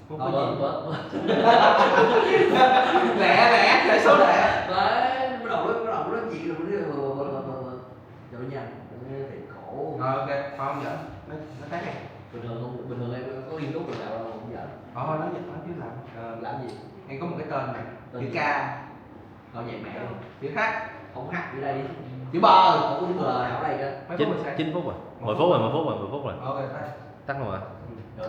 H: Không có
J: Vâng,
H: gì.
J: vâng.
H: Lẹ để số lẹ.
J: Đấy, bắt đầu nói chuyện rồi trời nha, thì khổ.
H: Ok, không giỡn. Nó thấy này.
J: Bình thường em có nghiên cứu được nào đâu không giỡn.
H: Nói chứ làm.
J: Làm gì?
H: Em có một cái tên này.
J: Tên
H: Chữ
J: gì?
H: K,
J: Coi nhạc mẹ luôn.
H: chữ H,
J: Không hát ở đây đi.
H: chữ bờ.
J: Không có bờ nào ở đây cơ.
H: Mấy phút mình sẽ.
L: 9 phút rồi, 10 phút rồi, 10 phút rồi, 10 phút rồi.
H: Ok, phải.
L: Tắt luôn rồi.
J: Rồi